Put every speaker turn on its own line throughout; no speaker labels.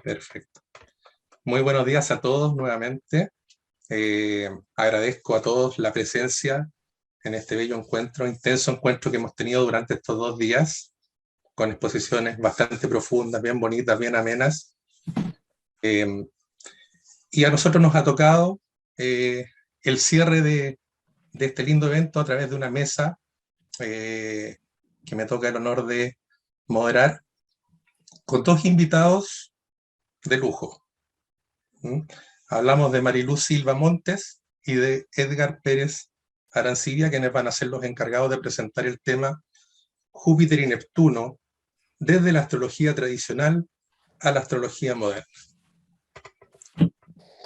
Perfecto. Muy buenos días a todos nuevamente. Agradezco a todos la presencia en este bello encuentro, intenso encuentro que hemos tenido durante estos 2 días, con exposiciones bastante profundas, bien bonitas, bien amenas. Y a nosotros nos ha tocado el cierre de este lindo evento a través de una mesa que me toca el honor de moderar, con 2 invitados de lujo. Hablamos de Marilú Silva Montes y de Edgar Pérez Arancibia, quienes van a ser los encargados de presentar el tema Júpiter y Neptuno desde la astrología tradicional a la astrología moderna.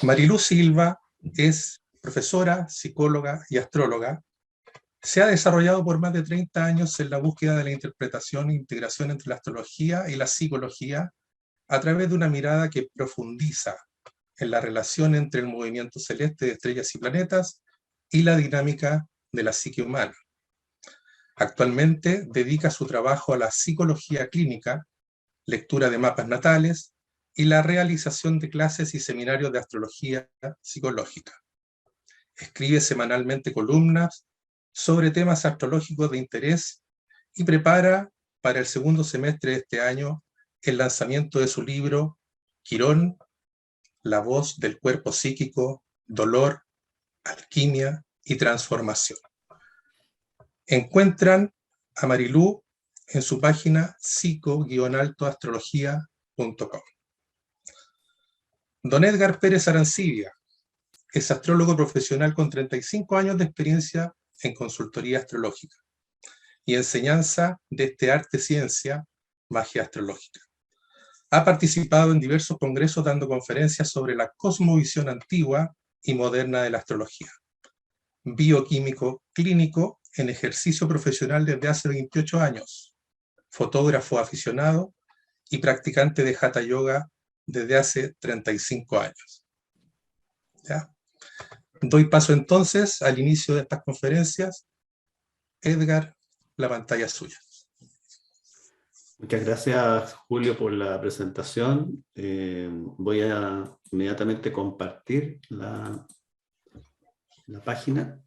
Marilú Silva es profesora, psicóloga y astróloga. Se ha desarrollado por más de 30 años en la búsqueda de la interpretación e integración entre la astrología y la psicología a través de una mirada que profundiza en la relación entre el movimiento celeste de estrellas y planetas y la dinámica de la psique humana. Actualmente dedica su trabajo a la psicología clínica, lectura de mapas natales y la realización de clases y seminarios de astrología psicológica. Escribe semanalmente columnas sobre temas astrológicos de interés y prepara para el segundo semestre de este año el lanzamiento de su libro Quirón, la voz del cuerpo psíquico, dolor, alquimia y transformación. Encuentran a Marilú en su página psico-altoastrología.com. Don Edgar Pérez Arancibia es astrólogo profesional con 35 años de experiencia en consultoría astrológica y enseñanza de este arte-ciencia, magia astrológica. Ha participado en diversos congresos dando conferencias sobre la cosmovisión antigua y moderna de la astrología. Bioquímico clínico en ejercicio profesional desde hace 28 años. Fotógrafo aficionado y practicante de Hatha Yoga desde hace 35 años. ¿Ya? Doy paso entonces al inicio de estas conferencias. Edgar, la pantalla es suya.
Muchas gracias, Julio, por la presentación. Voy a inmediatamente compartir la página.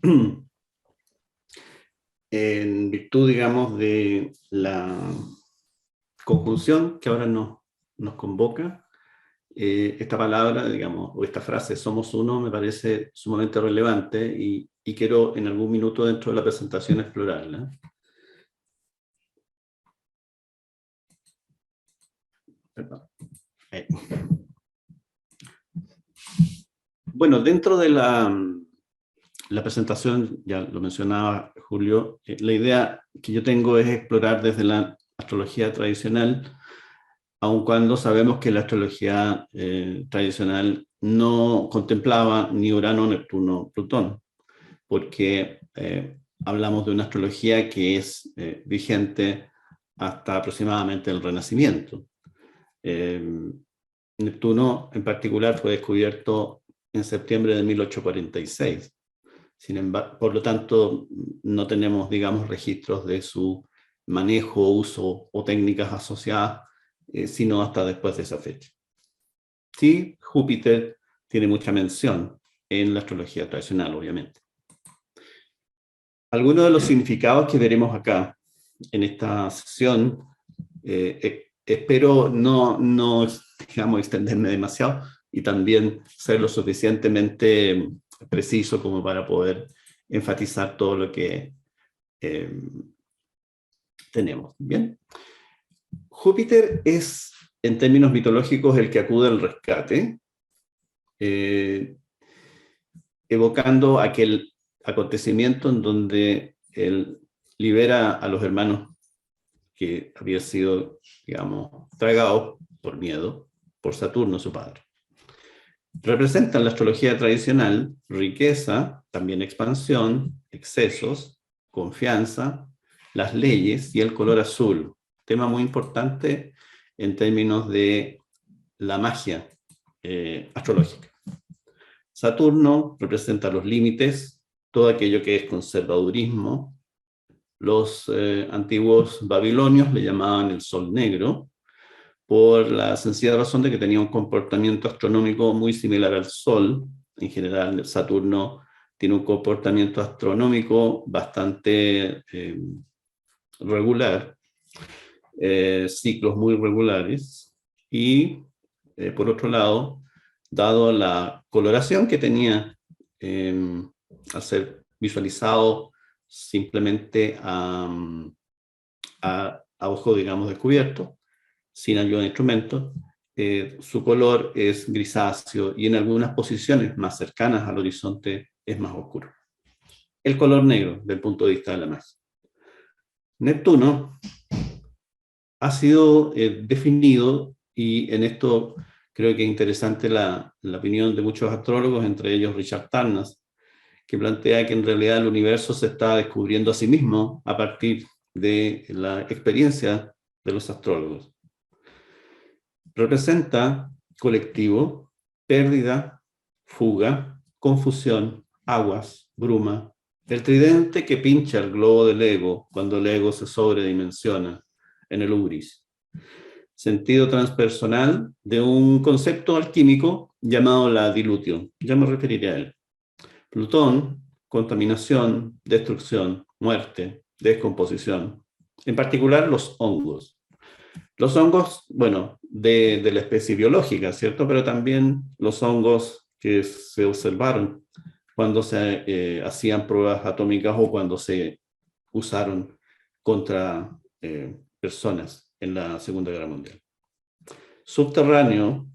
En virtud, digamos, de la conjunción que ahora nos convoca, esta palabra, digamos, o esta frase, somos uno, me parece sumamente relevante y quiero en algún minuto dentro de la presentación explorarla. Bueno, dentro de la presentación, ya lo mencionaba Julio, la idea que yo tengo es explorar desde la astrología tradicional, aun cuando sabemos que la astrología tradicional no contemplaba ni Urano, Neptuno, Plutón, porque hablamos de una astrología que es vigente hasta aproximadamente el Renacimiento. Neptuno en particular fue descubierto en septiembre de 1846. Sin embargo, por lo tanto, no tenemos, digamos, registros de su manejo, uso o técnicas asociadas, sino hasta después de esa fecha. Sí, Júpiter tiene mucha mención en la astrología tradicional, obviamente. Algunos de los significados que veremos acá en esta sesión, espero no digamos, extenderme demasiado y también ser lo suficientemente preciso como para poder enfatizar todo lo que tenemos. Bien. Júpiter es, en términos mitológicos, el que acude al rescate, evocando aquel acontecimiento en donde él libera a los hermanos que habían sido, digamos, tragados por miedo por Saturno, su padre. Representa en la astrología tradicional riqueza, también expansión, excesos, confianza, las leyes y el color azul. Tema muy importante en términos de la magia astrológica. Saturno representa los límites, todo aquello que es conservadurismo. Los antiguos babilonios le llamaban el sol negro, por la sencilla razón de que tenía un comportamiento astronómico muy similar al Sol. En general, Saturno tiene un comportamiento astronómico bastante regular, ciclos muy regulares, y por otro lado, dado la coloración que tenía al ser visualizado simplemente a ojo, digamos, descubierto, sin ayuda de instrumentos, su color es grisáceo y en algunas posiciones más cercanas al horizonte es más oscuro. El color negro, desde el punto de vista de la magia. Neptuno ha sido definido, y en esto creo que es interesante la opinión de muchos astrólogos, entre ellos Richard Tarnas, que plantea que en realidad el universo se está descubriendo a sí mismo a partir de la experiencia de los astrólogos. Representa colectivo, pérdida, fuga, confusión, aguas, bruma, el tridente que pincha el globo del ego cuando el ego se sobredimensiona en el ubris. Sentido transpersonal de un concepto alquímico llamado la dilución. Ya me referiré a él. Plutón, contaminación, destrucción, muerte, descomposición. En particular los hongos. Los hongos, bueno, de la especie biológica, ¿cierto? Pero también los hongos que se observaron cuando se hacían pruebas atómicas o cuando se usaron contra personas en la Segunda Guerra Mundial. Subterráneo,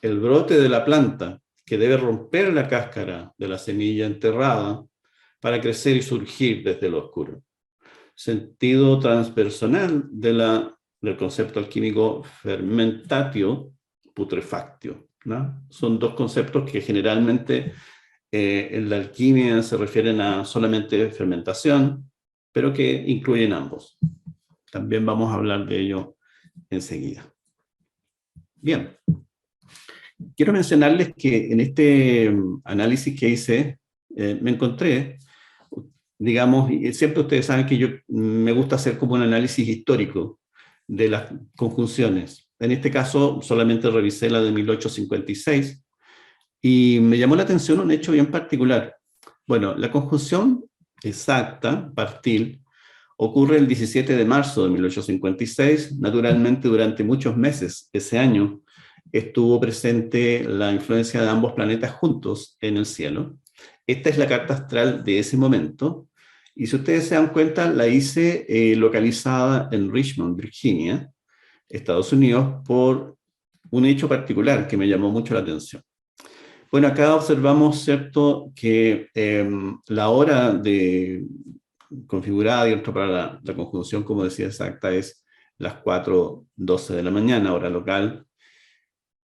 el brote de la planta que debe romper la cáscara de la semilla enterrada para crecer y surgir desde lo oscuro. Sentido transpersonal del concepto alquímico fermentatio, putrefactio, ¿no? Son dos conceptos que generalmente en la alquimia se refieren a solamente fermentación, pero que incluyen ambos. También vamos a hablar de ello enseguida. Bien. Quiero mencionarles que en este análisis que hice, me encontré, digamos, y siempre ustedes saben que yo me gusta hacer como un análisis histórico de las conjunciones. En este caso, solamente revisé la de 1856 y me llamó la atención un hecho bien particular. Bueno, la conjunción exacta, partil, ocurre el 17 de marzo de 1856. Naturalmente, durante muchos meses ese año estuvo presente la influencia de ambos planetas juntos en el cielo. Esta es la carta astral de ese momento. Y si ustedes se dan cuenta, la hice localizada en Richmond, Virginia, Estados Unidos, por un hecho particular que me llamó mucho la atención. Bueno, acá observamos, ¿cierto?, que la hora configurada dentro para la conjunción, como decía exacta, es las 4:12 de la mañana, hora local.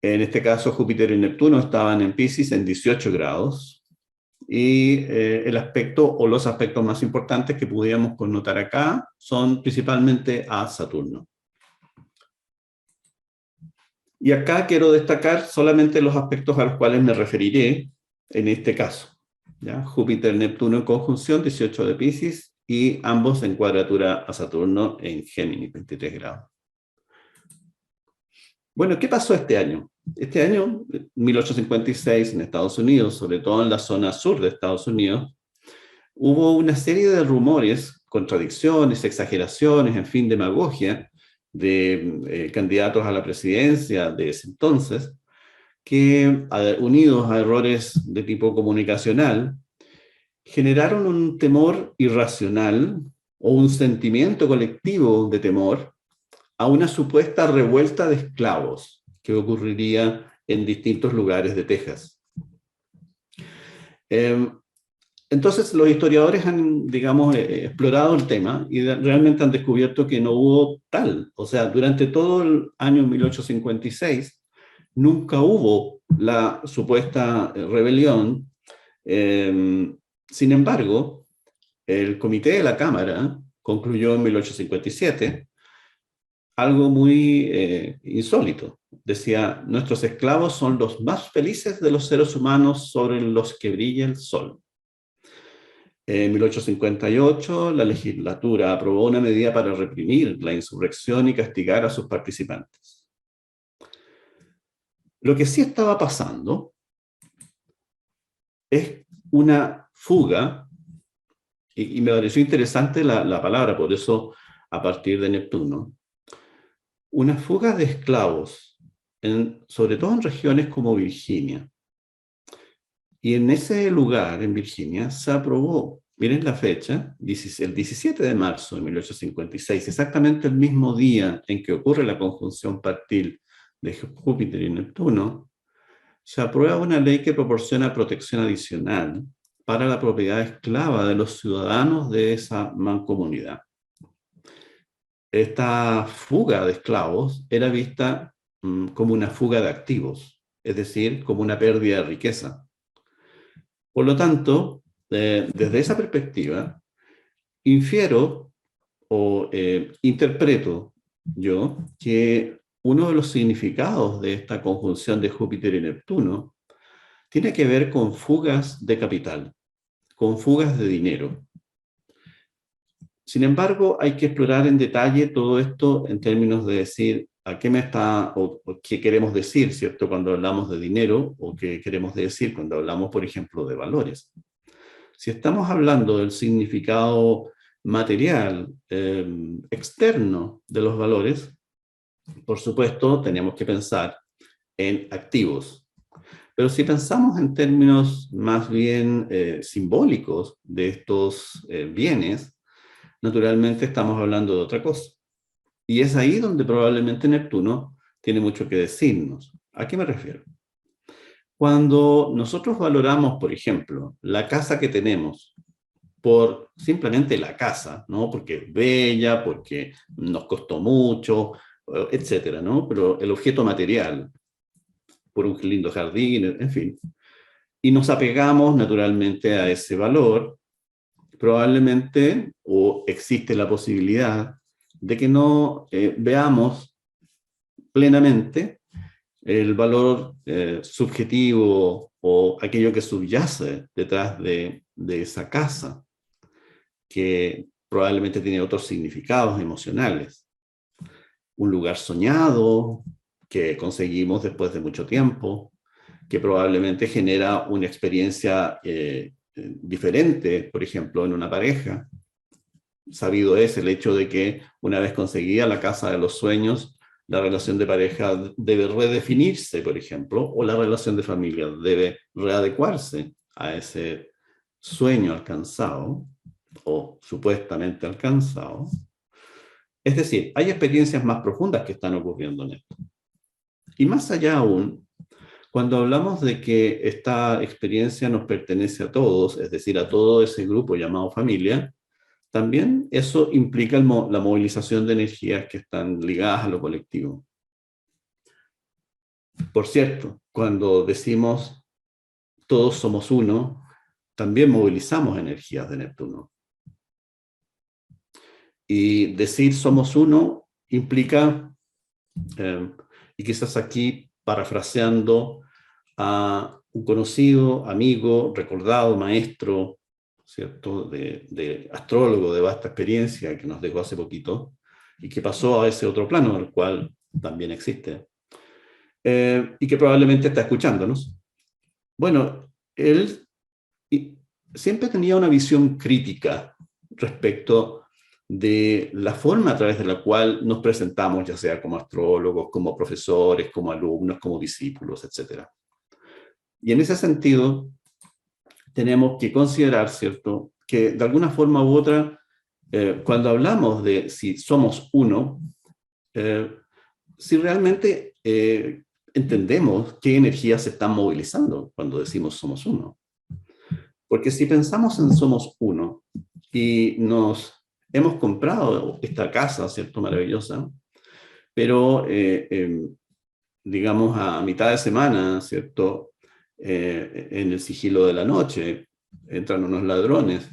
En este caso, Júpiter y Neptuno estaban en Piscis en 18 grados. Y el aspecto o los aspectos más importantes que pudiéramos connotar acá son principalmente a Saturno. Y acá quiero destacar solamente los aspectos a los cuales me referiré en este caso. ¿Ya? Júpiter-Neptuno en conjunción, 18 de Piscis, y ambos en cuadratura a Saturno en Géminis, 23 grados. Bueno, ¿qué pasó este año? Este año, 1856, en Estados Unidos, sobre todo en la zona sur de Estados Unidos, hubo una serie de rumores, contradicciones, exageraciones, en fin, demagogia de candidatos a la presidencia de ese entonces, que, unidos a errores de tipo comunicacional, generaron un temor irracional o un sentimiento colectivo de temor a una supuesta revuelta de esclavos que ocurriría en distintos lugares de Texas. Entonces, los historiadores han, digamos, explorado el tema y realmente han descubierto que no hubo tal. O sea, durante todo el año 1856 nunca hubo la supuesta rebelión. Sin embargo, el comité de la Cámara concluyó en 1857 algo muy insólito. Decía, nuestros esclavos son los más felices de los seres humanos sobre los que brilla el sol. En 1858, la legislatura aprobó una medida para reprimir la insurrección y castigar a sus participantes. Lo que sí estaba pasando es una fuga, y me pareció interesante la palabra, por eso a partir de Neptuno, una fuga de esclavos, sobre todo en regiones como Virginia. Y en ese lugar, en Virginia, se aprobó, miren la fecha, el 17 de marzo de 1856, exactamente el mismo día en que ocurre la conjunción partil de Júpiter y Neptuno, se aprueba una ley que proporciona protección adicional para la propiedad esclava de los ciudadanos de esa mancomunidad. Esta fuga de esclavos era vista como una fuga de activos, es decir, como una pérdida de riqueza. Por lo tanto, desde esa perspectiva, infiero o interpreto yo que uno de los significados de esta conjunción de Júpiter y Neptuno tiene que ver con fugas de capital, con fugas de dinero. Sin embargo, hay que explorar en detalle todo esto en términos de decir a qué me está o qué queremos decir, ¿cierto? Cuando hablamos de dinero o qué queremos decir cuando hablamos, por ejemplo, de valores. Si estamos hablando del significado material externo de los valores, por supuesto, tenemos que pensar en activos. Pero si pensamos en términos más bien simbólicos de estos bienes, naturalmente estamos hablando de otra cosa. Y es ahí donde probablemente Neptuno tiene mucho que decirnos. ¿A qué me refiero? Cuando nosotros valoramos, por ejemplo, la casa que tenemos por simplemente la casa, ¿no? Porque es bella, porque nos costó mucho, etcétera, ¿no? Pero el objeto material, por un lindo jardín, en fin. Y nos apegamos naturalmente a ese valor, probablemente, o existe la posibilidad de que no veamos plenamente el valor subjetivo o aquello que subyace detrás de esa casa, que probablemente tiene otros significados emocionales. Un lugar soñado que conseguimos después de mucho tiempo, que probablemente genera una experiencia diferente, por ejemplo, en una pareja. Sabido es el hecho de que una vez conseguida la casa de los sueños, la relación de pareja debe redefinirse, por ejemplo, o la relación de familia debe readecuarse a ese sueño alcanzado, o supuestamente alcanzado. Es decir, hay experiencias más profundas que están ocurriendo en esto. Y más allá aún, cuando hablamos de que esta experiencia nos pertenece a todos, es decir, a todo ese grupo llamado familia, también eso implica la movilización de energías que están ligadas a lo colectivo. Por cierto, cuando decimos todos somos uno, también movilizamos energías de Neptuno. Y decir somos uno implica, y quizás aquí parafraseando a un conocido, amigo, recordado, maestro, ¿cierto? De astrólogo de vasta experiencia que nos dejó hace poquito y que pasó a ese otro plano, el cual también existe, y que probablemente está escuchándonos. Bueno, él siempre tenía una visión crítica respecto de la forma a través de la cual nos presentamos, ya sea como astrólogos, como profesores, como alumnos, como discípulos, etc. Y en ese sentido, tenemos que considerar, ¿cierto?, que de alguna forma u otra, cuando hablamos de si somos uno, si realmente entendemos qué energías se están movilizando cuando decimos somos uno. Porque si pensamos en somos uno y nos hemos comprado esta casa, ¿cierto? Maravillosa, pero digamos a mitad de semana, ¿cierto? En el sigilo de la noche, entran unos ladrones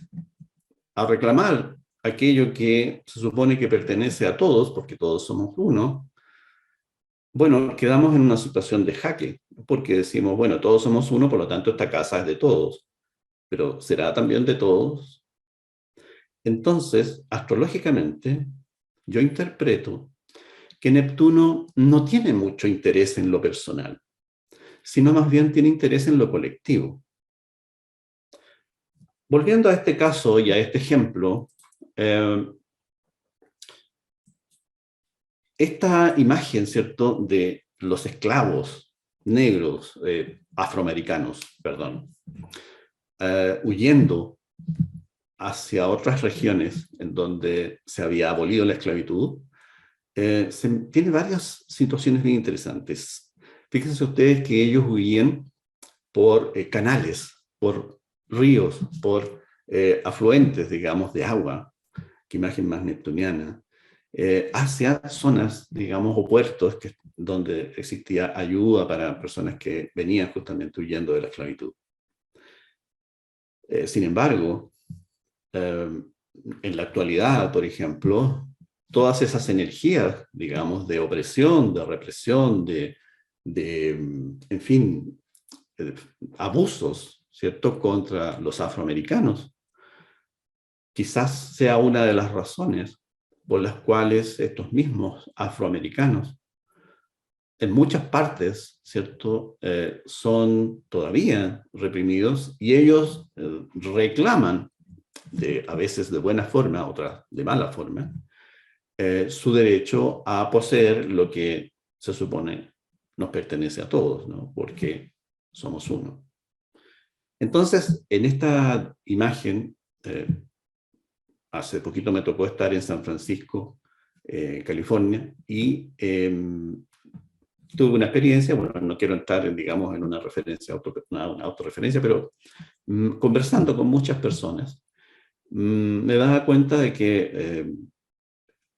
a reclamar aquello que se supone que pertenece a todos, porque todos somos uno. Bueno, quedamos en una situación de jaque, porque decimos, bueno, todos somos uno, por lo tanto esta casa es de todos, pero ¿será también de todos? Entonces, astrológicamente, yo interpreto que Neptuno no tiene mucho interés en lo personal, sino más bien tiene interés en lo colectivo. Volviendo a este caso y a este ejemplo, esta imagen, ¿cierto?, de los esclavos negros, afroamericanos, perdón, huyendo hacia otras regiones en donde se había abolido la esclavitud, tiene varias situaciones bien interesantes. Fíjense ustedes que ellos huían por canales, por ríos, por afluentes, digamos, de agua, que imagen más neptuniana, hacia zonas, digamos, o puertos donde existía ayuda para personas que venían justamente huyendo de la esclavitud. Sin embargo, en la actualidad, por ejemplo, todas esas energías, digamos, de opresión, de represión, en fin, abusos, ¿cierto?, contra los afroamericanos, quizás sea una de las razones por las cuales estos mismos afroamericanos, en muchas partes, ¿cierto?, son todavía reprimidos y ellos reclaman, a veces de buena forma, otras de mala forma, su derecho a poseer lo que se supone nos pertenece a todos, ¿no?, porque somos uno. Entonces, en esta imagen, hace poquito me tocó estar en San Francisco, California, y tuve una experiencia, bueno, no quiero entrar, digamos, en una referencia, una autorreferencia, pero conversando con muchas personas, me daba cuenta de que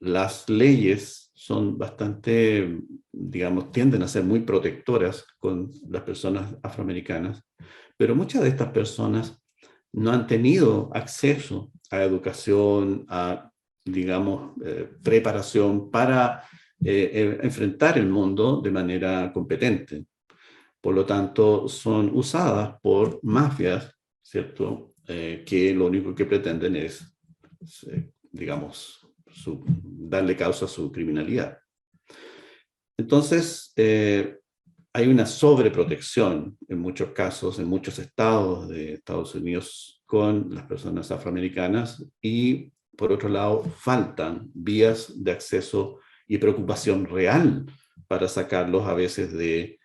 las leyes son bastante, digamos, tienden a ser muy protectoras con las personas afroamericanas, pero muchas de estas personas no han tenido acceso a educación, a, digamos, preparación para enfrentar el mundo de manera competente. Por lo tanto, son usadas por mafias, ¿cierto?, que lo único que pretenden es, digamos, darle causa a su criminalidad. Entonces, hay una sobreprotección en muchos casos, en muchos estados de Estados Unidos con las personas afroamericanas y, por otro lado, faltan vías de acceso y preocupación real para sacarlos a veces de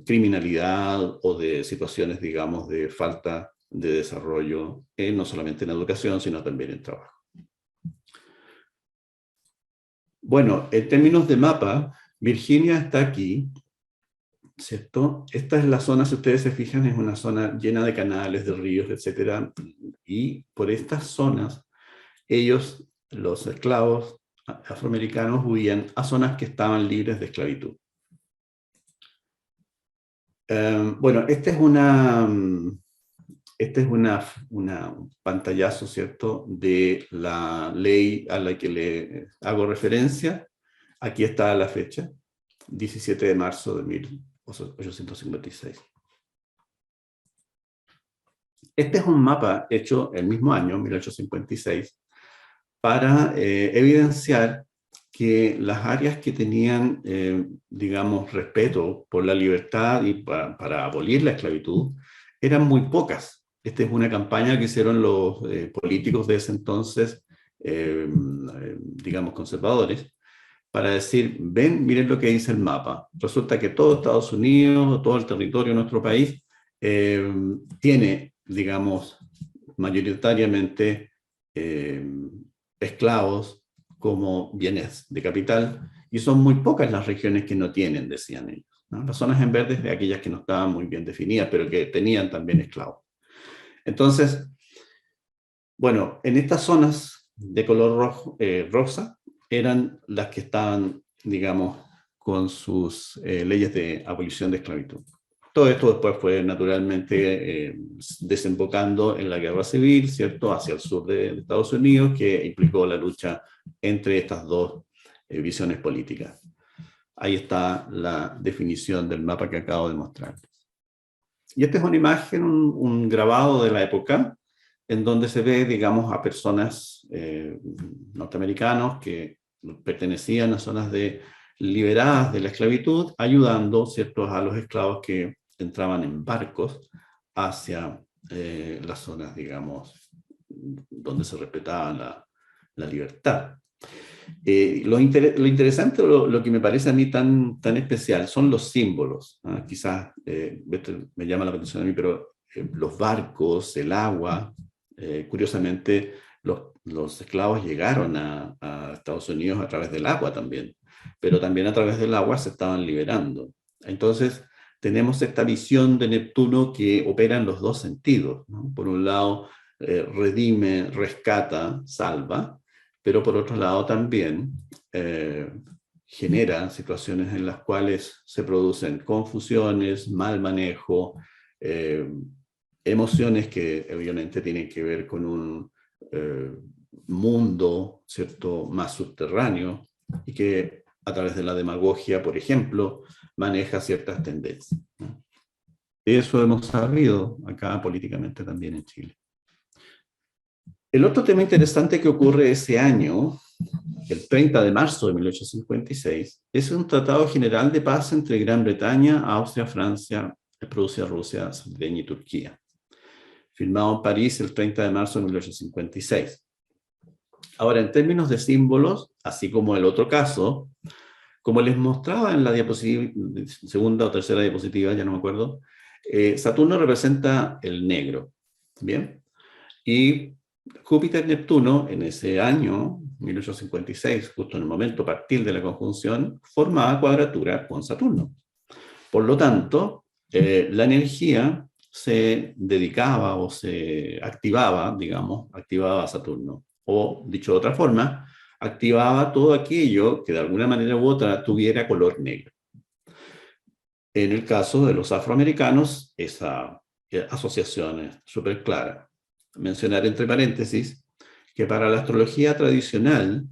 criminalidad o de situaciones, digamos, de falta de desarrollo, no solamente en educación, sino también en trabajo. Bueno, en términos de mapa, Virginia está aquí, ¿cierto? Esta es la zona, si ustedes se fijan, es una zona llena de canales, de ríos, etc. Y por estas zonas, ellos, los esclavos afroamericanos, huían a zonas que estaban libres de esclavitud. Bueno, este es un pantallazo, ¿cierto?, de la ley a la que le hago referencia. Aquí está la fecha, 17 de marzo de 1856. Este es un mapa hecho el mismo año, 1856, para evidenciar que las áreas que tenían, digamos, respeto por la libertad y para abolir la esclavitud, eran muy pocas. Esta es una campaña que hicieron los políticos de ese entonces, digamos, conservadores, para decir, ven, miren lo que dice el mapa. Resulta que todo Estados Unidos, todo el territorio de nuestro país, tiene, digamos, mayoritariamente esclavos como bienes de capital, y son muy pocas las regiones que no tienen, decían ellos, ¿no? Las zonas en verde de aquellas que no estaban muy bien definidas, pero que tenían también esclavos. Entonces, bueno, en estas zonas de color rosa eran las que estaban, digamos, con sus leyes de abolición de esclavitud. Todo esto después fue naturalmente desembocando en la guerra civil, ¿cierto?, hacia el sur de Estados Unidos, que implicó la lucha entre estas dos visiones políticas. Ahí está la definición del mapa que acabo de mostrar. Y esta es una imagen, un grabado de la época, en donde se ve, digamos, a personas norteamericanos que pertenecían a zonas liberadas de la esclavitud, ayudando, ¿cierto?, a los esclavos que entraban en barcos hacia las zonas, digamos, donde se respetaba la libertad. Lo interesante, lo que me parece a mí tan especial, son los símbolos. Quizás me llama la atención a mí, pero los barcos, el agua, curiosamente los esclavos llegaron a Estados Unidos a través del agua también, pero también a través del agua se estaban liberando. Entonces tenemos esta visión de Neptuno que opera en los dos sentidos, ¿no? Por un lado, redime, rescata, salva, pero por otro lado también genera situaciones en las cuales se producen confusiones, mal manejo, emociones que obviamente tienen que ver con un mundo, ¿cierto?, más subterráneo, y que a través de la demagogia, por ejemplo, maneja ciertas tendencias, ¿no? Eso hemos sabido acá políticamente también en Chile. El otro tema interesante que ocurre ese año, el 30 de marzo de 1856, es un tratado general de paz entre Gran Bretaña, Austria, Francia, Prusia, Rusia, Cerdeña y Turquía, firmado en París el 30 de marzo de 1856. Ahora, en términos de símbolos, así como el otro caso, como les mostraba en la diapositiva, segunda o tercera diapositiva, ya no me acuerdo, Saturno representa el negro, ¿bien? Y Júpiter-Neptuno, en ese año, 1856, justo en el momento partil de la conjunción, formaba cuadratura con Saturno. Por lo tanto, la energía se dedicaba o se activaba, digamos, activaba a Saturno. O, dicho de otra forma, activaba todo aquello que de alguna manera u otra tuviera color negro. En el caso de los afroamericanos, esa asociación es súper clara. Mencionar entre paréntesis que para la astrología tradicional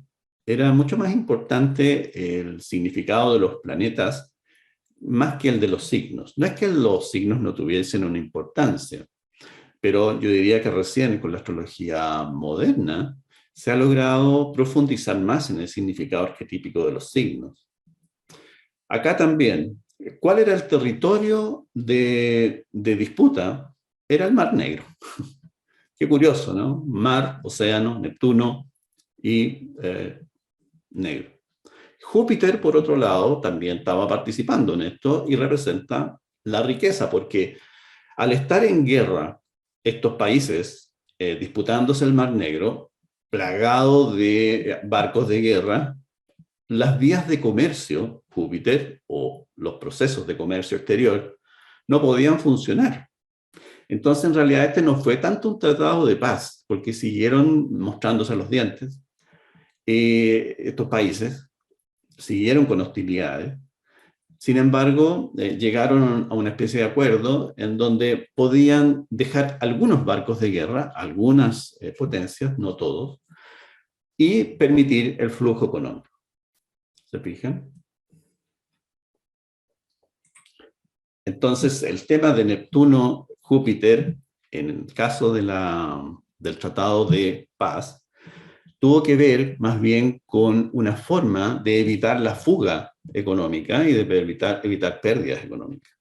era mucho más importante el significado de los planetas más que el de los signos. No es que los signos no tuviesen una importancia, pero yo diría que recién con la astrología moderna se ha logrado profundizar más en el significado arquetípico de los signos. Acá también, ¿cuál era el territorio de disputa? Era el Mar Negro. Qué curioso, ¿no? Mar, océano, Neptuno y negro. Júpiter, por otro lado, también estaba participando en esto y representa la riqueza, porque al estar en guerra estos países disputándose el Mar Negro, plagado de barcos de guerra, las vías de comercio, Júpiter, o los procesos de comercio exterior, no podían funcionar. Entonces, en realidad, este no fue tanto un tratado de paz, porque siguieron mostrándose los dientes. Estos países siguieron con hostilidades. Sin embargo, llegaron a una especie de acuerdo en donde podían dejar algunos barcos de guerra, algunas potencias, no todos, y permitir el flujo económico. ¿Se fijan? Entonces, el tema de Neptuno-Júpiter, en el caso del Tratado de Paz, tuvo que ver más bien con una forma de evitar la fuga económica y de evitar pérdidas económicas.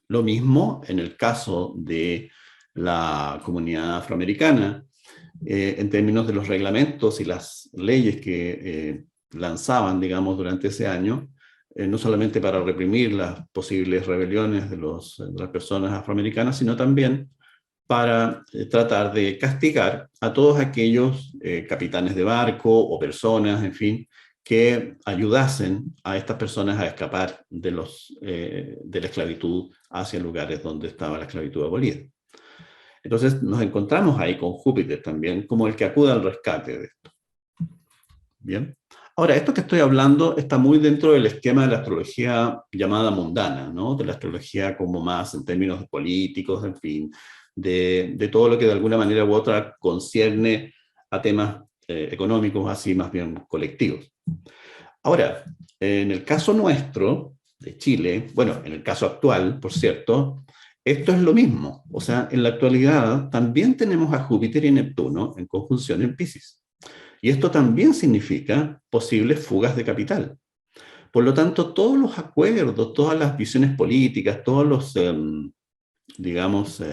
Lo mismo en el caso de la comunidad afroamericana, en términos de los reglamentos y las leyes que lanzaban, digamos, durante ese año, no solamente para reprimir las posibles rebeliones de las personas afroamericanas, sino también para tratar de castigar a todos aquellos capitanes de barco o personas, en fin, que ayudasen a estas personas a escapar de la esclavitud hacia lugares donde estaba la esclavitud abolida. Entonces nos encontramos ahí con Júpiter también como el que acude al rescate de esto. Bien. Ahora, esto que estoy hablando está muy dentro del esquema de la astrología llamada mundana, ¿no? De la astrología como más en términos políticos, en fin, de todo lo que de alguna manera u otra concierne a temas económicos, así más bien colectivos. Ahora, en el caso nuestro, de Chile, bueno, en el caso actual, por cierto, esto es lo mismo. O sea, en la actualidad también tenemos a Júpiter y Neptuno en conjunción en Piscis. Y esto también significa posibles fugas de capital. Por lo tanto, todos los acuerdos, todas las visiones políticas, todos los, digamos,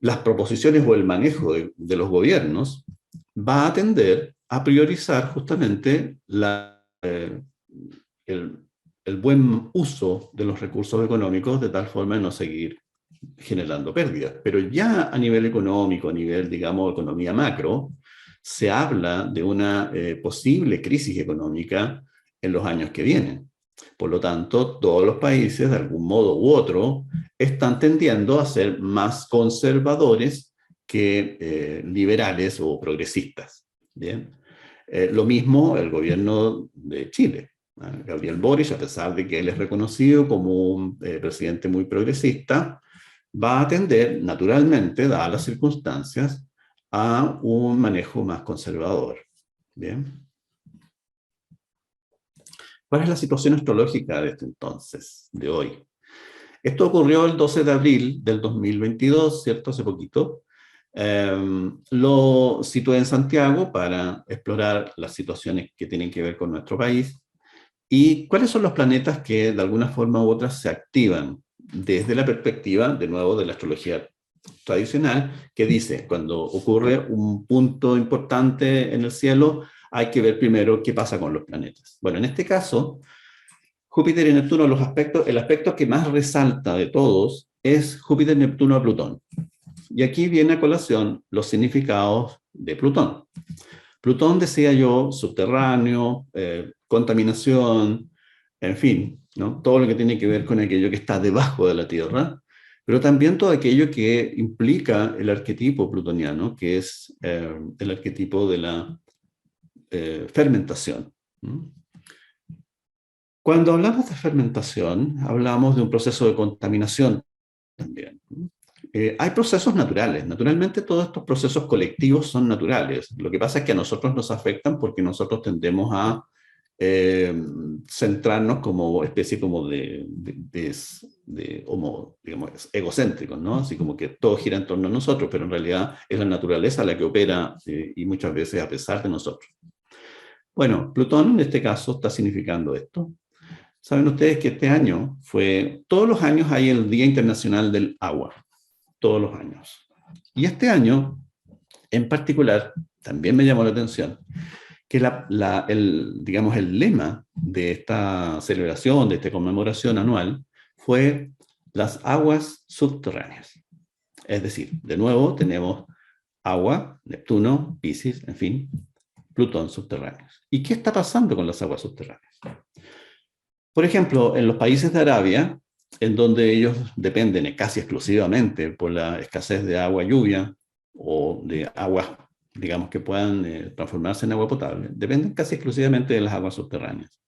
las proposiciones o el manejo de los gobiernos va a tender a priorizar justamente el buen uso de los recursos económicos de tal forma de no seguir generando pérdidas. Pero ya a nivel económico, a nivel, digamos, economía macro, se habla de una posible crisis económica en los años que vienen. Por lo tanto, todos los países, de algún modo u otro, están tendiendo a ser más conservadores que liberales o progresistas. ¿Bien? Lo mismo el gobierno de Chile. Gabriel Boric, a pesar de que él es reconocido como un presidente muy progresista, va a tender, naturalmente, dadas las circunstancias, a un manejo más conservador. ¿Bien? ¿Cuál es la situación astrológica de este entonces, de hoy? Esto ocurrió el 12 de abril del 2022, ¿cierto? Hace poquito. Lo situé en Santiago para explorar las situaciones que tienen que ver con nuestro país y cuáles son los planetas que de alguna forma u otra se activan desde la perspectiva, de nuevo, de la astrología tradicional, que dice, cuando ocurre un punto importante en el cielo, hay que ver primero qué pasa con los planetas. Bueno, en este caso, Júpiter y Neptuno, el aspecto que más resalta de todos es Júpiter-Neptuno a Plutón. Y aquí viene a colación los significados de Plutón. Plutón, decía yo, subterráneo, contaminación, en fin, ¿no? Todo lo que tiene que ver con aquello que está debajo de la Tierra, pero también todo aquello que implica el arquetipo plutoniano, que es el arquetipo de la fermentación. Cuando hablamos de fermentación, hablamos de un proceso de contaminación también. Hay procesos naturales. Naturalmente todos estos procesos colectivos son naturales. Lo que pasa es que a nosotros nos afectan porque nosotros tendemos a centrarnos como especie como homo, digamos, egocéntricos, ¿no? Así como que todo gira en torno a nosotros, pero en realidad es la naturaleza la que opera y muchas veces a pesar de nosotros. Bueno, Plutón en este caso está significando esto. Saben ustedes que este año todos los años hay el Día Internacional del Agua, todos los años. Y este año, en particular, también me llamó la atención que digamos, el lema de esta celebración, de esta conmemoración anual, fue las aguas subterráneas. Es decir, de nuevo tenemos agua, Neptuno, Piscis, en fin, Plutón subterráneos. ¿Y qué está pasando con las aguas subterráneas? Por ejemplo, en los países de Arabia, en donde ellos dependen casi exclusivamente por la escasez de agua lluvia o de aguas, digamos, que puedan transformarse en agua potable, dependen casi exclusivamente de las aguas subterráneas.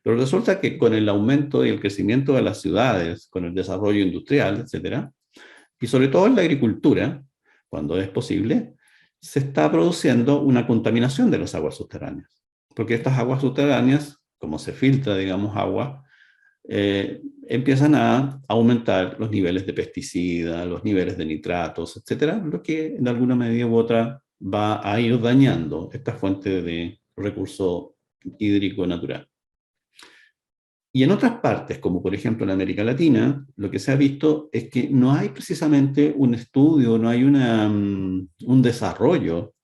Pero resulta que con el aumento y el crecimiento de las ciudades, con el desarrollo industrial, etcétera, y sobre todo en la agricultura, cuando es posible, se está produciendo una contaminación de las aguas subterráneas. Porque estas aguas subterráneas, como se filtra, digamos, agua, empiezan a aumentar los niveles de pesticidas, los niveles de nitratos, etcétera, lo que en alguna medida u otra va a ir dañando esta fuente de recurso hídrico natural. Y en otras partes, como por ejemplo en América Latina, lo que se ha visto es que no hay precisamente un estudio, no hay un desarrollo,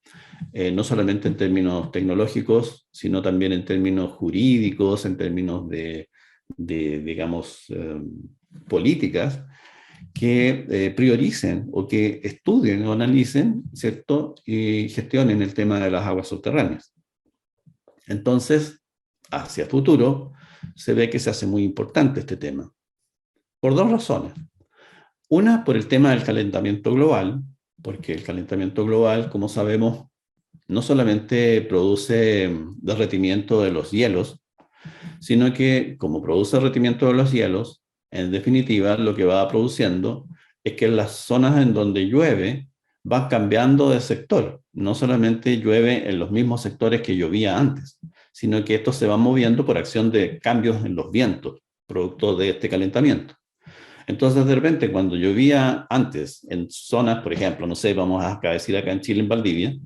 no solamente en términos tecnológicos, sino también en términos jurídicos, en términos digamos, políticas, que prioricen o que estudien o analicen, ¿cierto? Y gestionen el tema de las aguas subterráneas. Entonces, hacia futuro, se ve que se hace muy importante este tema, por dos razones. Una, por el tema del calentamiento global, porque el calentamiento global, como sabemos, no solamente produce derretimiento de los hielos, sino que como produce derretimiento de los hielos, en definitiva lo que va produciendo es que las zonas en donde llueve van cambiando de sector. No solamente llueve en los mismos sectores que llovía antes, sino que esto se va moviendo por acción de cambios en los vientos, producto de este calentamiento. Entonces, de repente, cuando llovía antes en zonas, por ejemplo, no sé, vamos a decir acá en Chile, en Valdivia,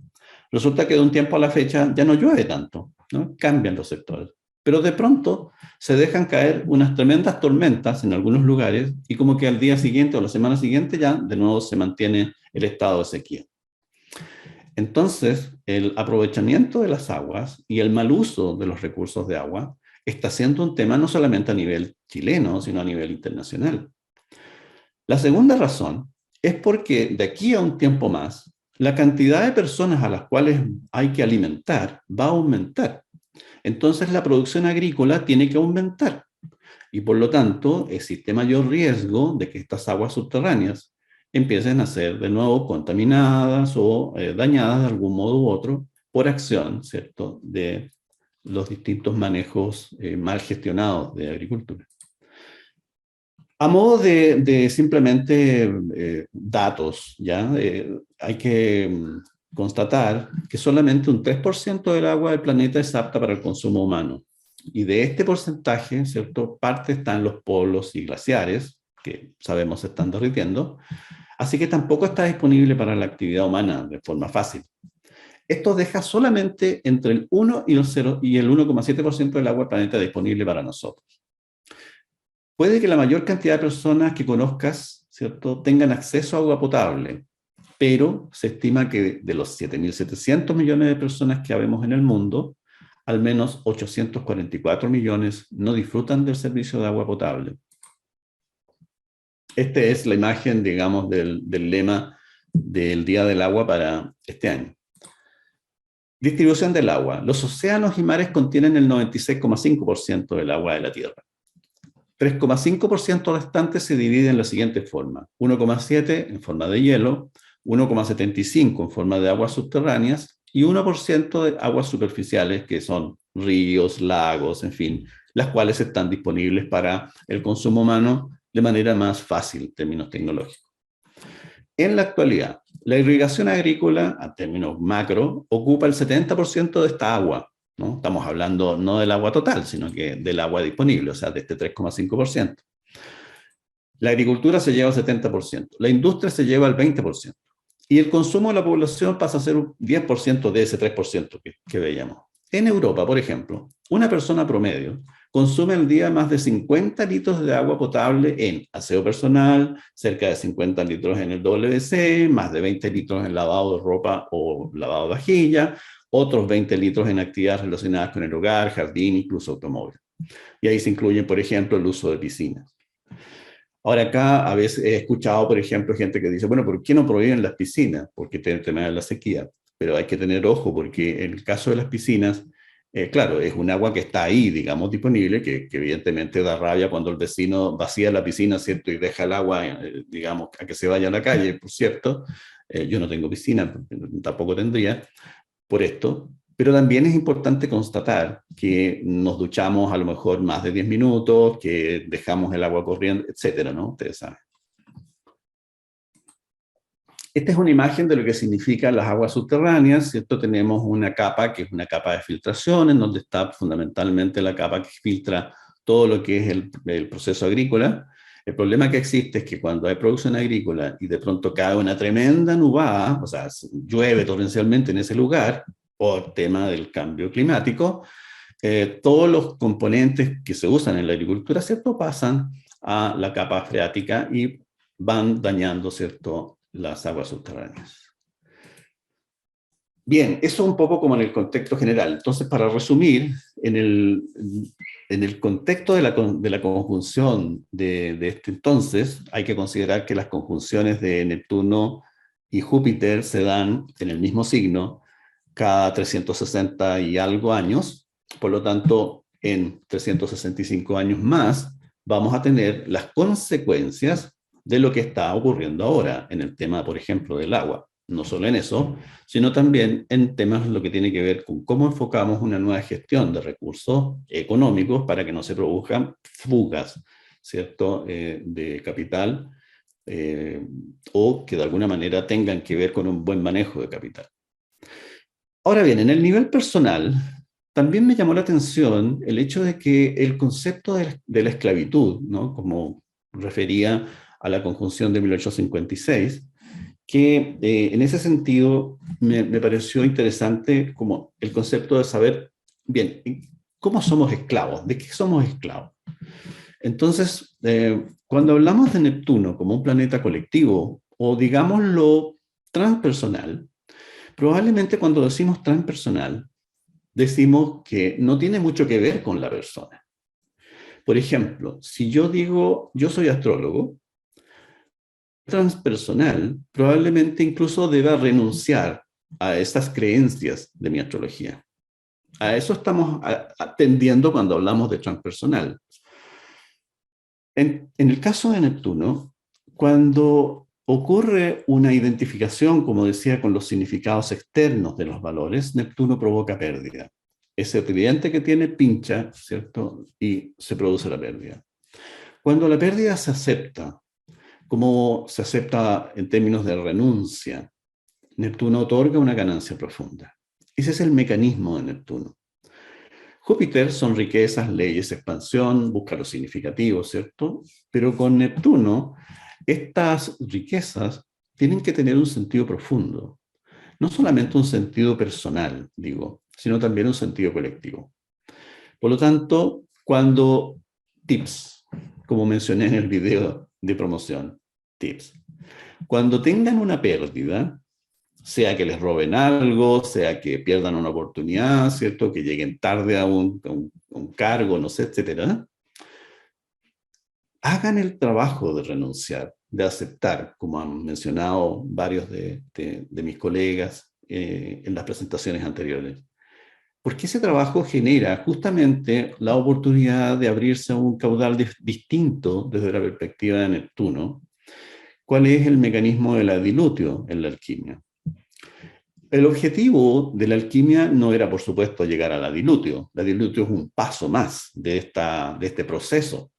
resulta que de un tiempo a la fecha ya no llueve tanto, ¿no? Cambian los sectores. Pero de pronto se dejan caer unas tremendas tormentas en algunos lugares y como que al día siguiente o la semana siguiente ya de nuevo se mantiene el estado de sequía. Entonces, el aprovechamiento de las aguas y el mal uso de los recursos de agua está siendo un tema no solamente a nivel chileno, sino a nivel internacional. La segunda razón es porque de aquí a un tiempo más, la cantidad de personas a las cuales hay que alimentar va a aumentar. Entonces la producción agrícola tiene que aumentar y por lo tanto existe mayor riesgo de que estas aguas subterráneas empiecen a ser de nuevo contaminadas o dañadas de algún modo u otro por acción, ¿cierto?, de los distintos manejos mal gestionados de agricultura. A modo de simplemente datos, ¿ya? Hay que constatar que solamente un 3% del agua del planeta es apta para el consumo humano. Y de este porcentaje, ¿cierto?, parte está en los polos y glaciares, que sabemos se están derritiendo, así que tampoco está disponible para la actividad humana de forma fácil. Esto deja solamente entre el 1 y el 1,7% del agua del planeta disponible para nosotros. Puede que la mayor cantidad de personas que conozcas, ¿cierto?, tengan acceso a agua potable, pero se estima que de los 7.700 millones de personas que habemos en el mundo, al menos 844 millones no disfrutan del servicio de agua potable. Esta es la imagen, digamos, del lema del Día del Agua para este año. Distribución del agua. Los océanos y mares contienen el 96,5% del agua de la Tierra. 3,5% restante se divide en la siguiente forma: 1,7% en forma de hielo, 1,75% en forma de aguas subterráneas y 1% de aguas superficiales, que son ríos, lagos, en fin, las cuales están disponibles para el consumo humano de manera más fácil en términos tecnológicos. En la actualidad, la irrigación agrícola, a términos macro, ocupa el 70% de esta agua, ¿no? Estamos hablando no del agua total, sino que del agua disponible, o sea, de este 3,5%. La agricultura se lleva el 70%, la industria se lleva el 20%, y el consumo de la población pasa a ser un 10% de ese 3% que veíamos. En Europa, por ejemplo, una persona promedio consume al día más de 50 litros de agua potable en aseo personal, cerca de 50 litros en el WC, más de 20 litros en lavado de ropa o lavado de vajilla, otros 20 litros en actividades relacionadas con el hogar, jardín, incluso automóvil. Y ahí se incluye, por ejemplo, el uso de piscinas. Ahora acá a veces he escuchado, por ejemplo, gente que dice, bueno, ¿por qué no prohíben las piscinas? Porque tienen el tema de la sequía. Pero hay que tener ojo porque en el caso de las piscinas, claro, es un agua que está ahí, digamos, disponible, que evidentemente da rabia cuando el vecino vacía la piscina, ¿cierto? Y deja el agua, digamos, a que se vaya a la calle, por cierto. Yo no tengo piscina, tampoco tendría, por esto. Pero también es importante constatar que nos duchamos a lo mejor más de 10 minutos, que dejamos el agua corriendo, etcétera, ¿no? Ustedes saben. Esta es una imagen de lo que significan las aguas subterráneas, ¿cierto? Tenemos una capa que es una capa de filtración, en donde está fundamentalmente la capa que filtra todo lo que es el proceso agrícola. El problema que existe es que cuando hay producción agrícola y de pronto cae una tremenda nubada, o sea, llueve torrencialmente en ese lugar, por tema del cambio climático, todos los componentes que se usan en la agricultura, ¿cierto?, pasan a la capa freática y van dañando, ¿cierto?, las aguas subterráneas. Bien, eso un poco como en el contexto general. Entonces, para resumir, en el en el contexto de la conjunción de este entonces, hay que considerar que las conjunciones de Neptuno y Júpiter se dan en el mismo signo cada 360 y algo años. Por lo tanto, en 365 años más, vamos a tener las consecuencias de lo que está ocurriendo ahora en el tema, por ejemplo, del agua. No solo en eso, sino también en temas lo que tiene que ver con cómo enfocamos una nueva gestión de recursos económicos para que no se produzcan fugas, ¿cierto?, de capital, o que de alguna manera tengan que ver con un buen manejo de capital. Ahora bien, en el nivel personal, también me llamó la atención el hecho de que el concepto de la esclavitud, ¿no?, como refería a la conjunción de 1856, que en ese sentido me pareció interesante como el concepto de saber, bien, ¿cómo somos esclavos? ¿De qué somos esclavos? Entonces, cuando hablamos de Neptuno como un planeta colectivo, o digámoslo transpersonal, probablemente cuando decimos transpersonal, decimos que no tiene mucho que ver con la persona. Por ejemplo, si yo digo, yo soy astrólogo, transpersonal, probablemente incluso deba renunciar a esas creencias de mi astrología. A eso estamos atendiendo cuando hablamos de transpersonal. En el caso de Neptuno, cuando ocurre una identificación, como decía, con los significados externos de los valores, Neptuno provoca pérdida. Ese tridente que tiene pincha, ¿cierto? Y se produce la pérdida. Cuando la pérdida se acepta, como se acepta en términos de renuncia, Neptuno otorga una ganancia profunda. Ese es el mecanismo de Neptuno. Júpiter son riquezas, leyes, expansión, busca lo significativo, ¿cierto? Pero con Neptuno, estas riquezas tienen que tener un sentido profundo. No solamente un sentido personal, digo, sino también un sentido colectivo. Por lo tanto, cuando tips, como mencioné en el video de promoción, tips, cuando tengan una pérdida, sea que les roben algo, sea que pierdan una oportunidad, ¿cierto?, que lleguen tarde a un cargo, no sé, etcétera, hagan el trabajo de renunciar, de aceptar, como han mencionado varios de mis colegas en las presentaciones anteriores. Porque ese trabajo genera justamente la oportunidad de abrirse a un caudal distinto desde la perspectiva de Neptuno. ¿Cuál es el mecanismo de la dilutio en la alquimia? El objetivo de la alquimia no era, por supuesto, llegar a la dilutio. La dilutio es un paso más de este proceso.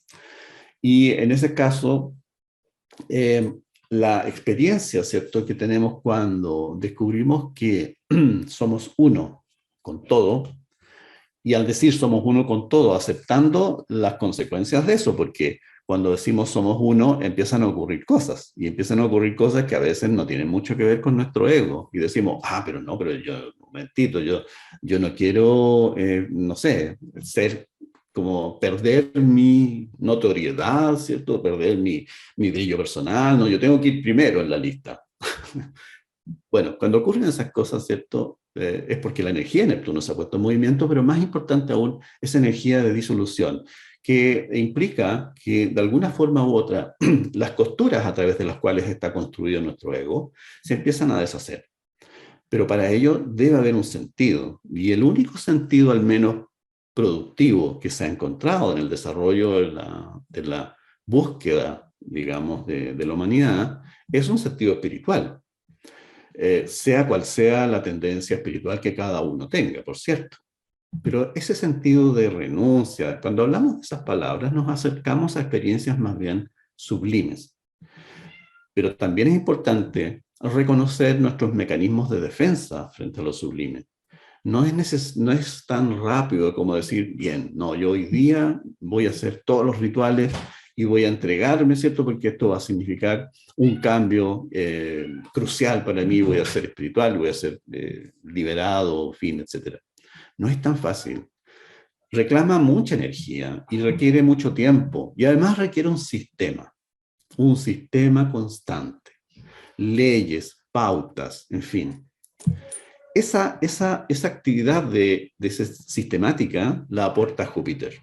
Y en ese caso, la experiencia, ¿cierto?, que tenemos cuando descubrimos que somos uno con todo, y al decir somos uno con todo, aceptando las consecuencias de eso, porque cuando decimos somos uno, empiezan a ocurrir cosas, y empiezan a ocurrir cosas que a veces no tienen mucho que ver con nuestro ego, y decimos, pero no, pero yo, un momentito, yo no quiero, no sé, ser como perder mi notoriedad, ¿cierto? Perder mi brillo personal, no, yo tengo que ir primero en la lista. Bueno, cuando ocurren esas cosas, ¿cierto? Es porque la energía de Neptuno se ha puesto en movimiento, pero más importante aún, esa energía de disolución, que implica que de alguna forma u otra, las costuras a través de las cuales está construido nuestro ego se empiezan a deshacer. Pero para ello debe haber un sentido, y el único sentido, al menos productivo, que se ha encontrado en el desarrollo de la búsqueda, digamos, de la humanidad, es un sentido espiritual. Sea cual sea la tendencia espiritual que cada uno tenga, por cierto. Pero ese sentido de renuncia, cuando hablamos de esas palabras, nos acercamos a experiencias más bien sublimes. Pero también es importante reconocer nuestros mecanismos de defensa frente a lo sublime. No es tan rápido como decir, bien, no, yo hoy día voy a hacer todos los rituales y voy a entregarme, ¿cierto? Porque esto va a significar un cambio crucial para mí, voy a ser espiritual, voy a ser liberado, fin, etc. No es tan fácil. Reclama mucha energía y requiere mucho tiempo, y además requiere un sistema constante, leyes, pautas, en fin. Esa actividad de sistemática la aporta Júpiter.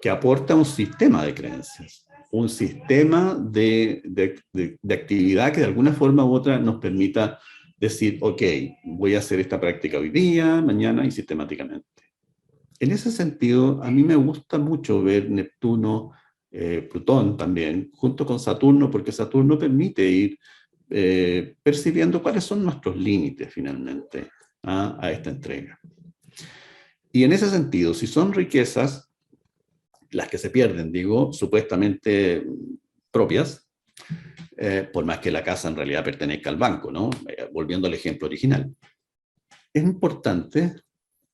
que aporta un sistema de creencias, un sistema de actividad que de alguna forma u otra nos permita decir, ok, voy a hacer esta práctica hoy día, mañana y sistemáticamente. En ese sentido, a mí me gusta mucho ver Neptuno, Plutón también, junto con Saturno, porque Saturno permite ir percibiendo cuáles son nuestros límites finalmente a esta entrega. Y en ese sentido, si son riquezas, las que se pierden, digo, supuestamente propias, por más que la casa en realidad pertenezca al banco, ¿no? Volviendo al ejemplo original. Es importante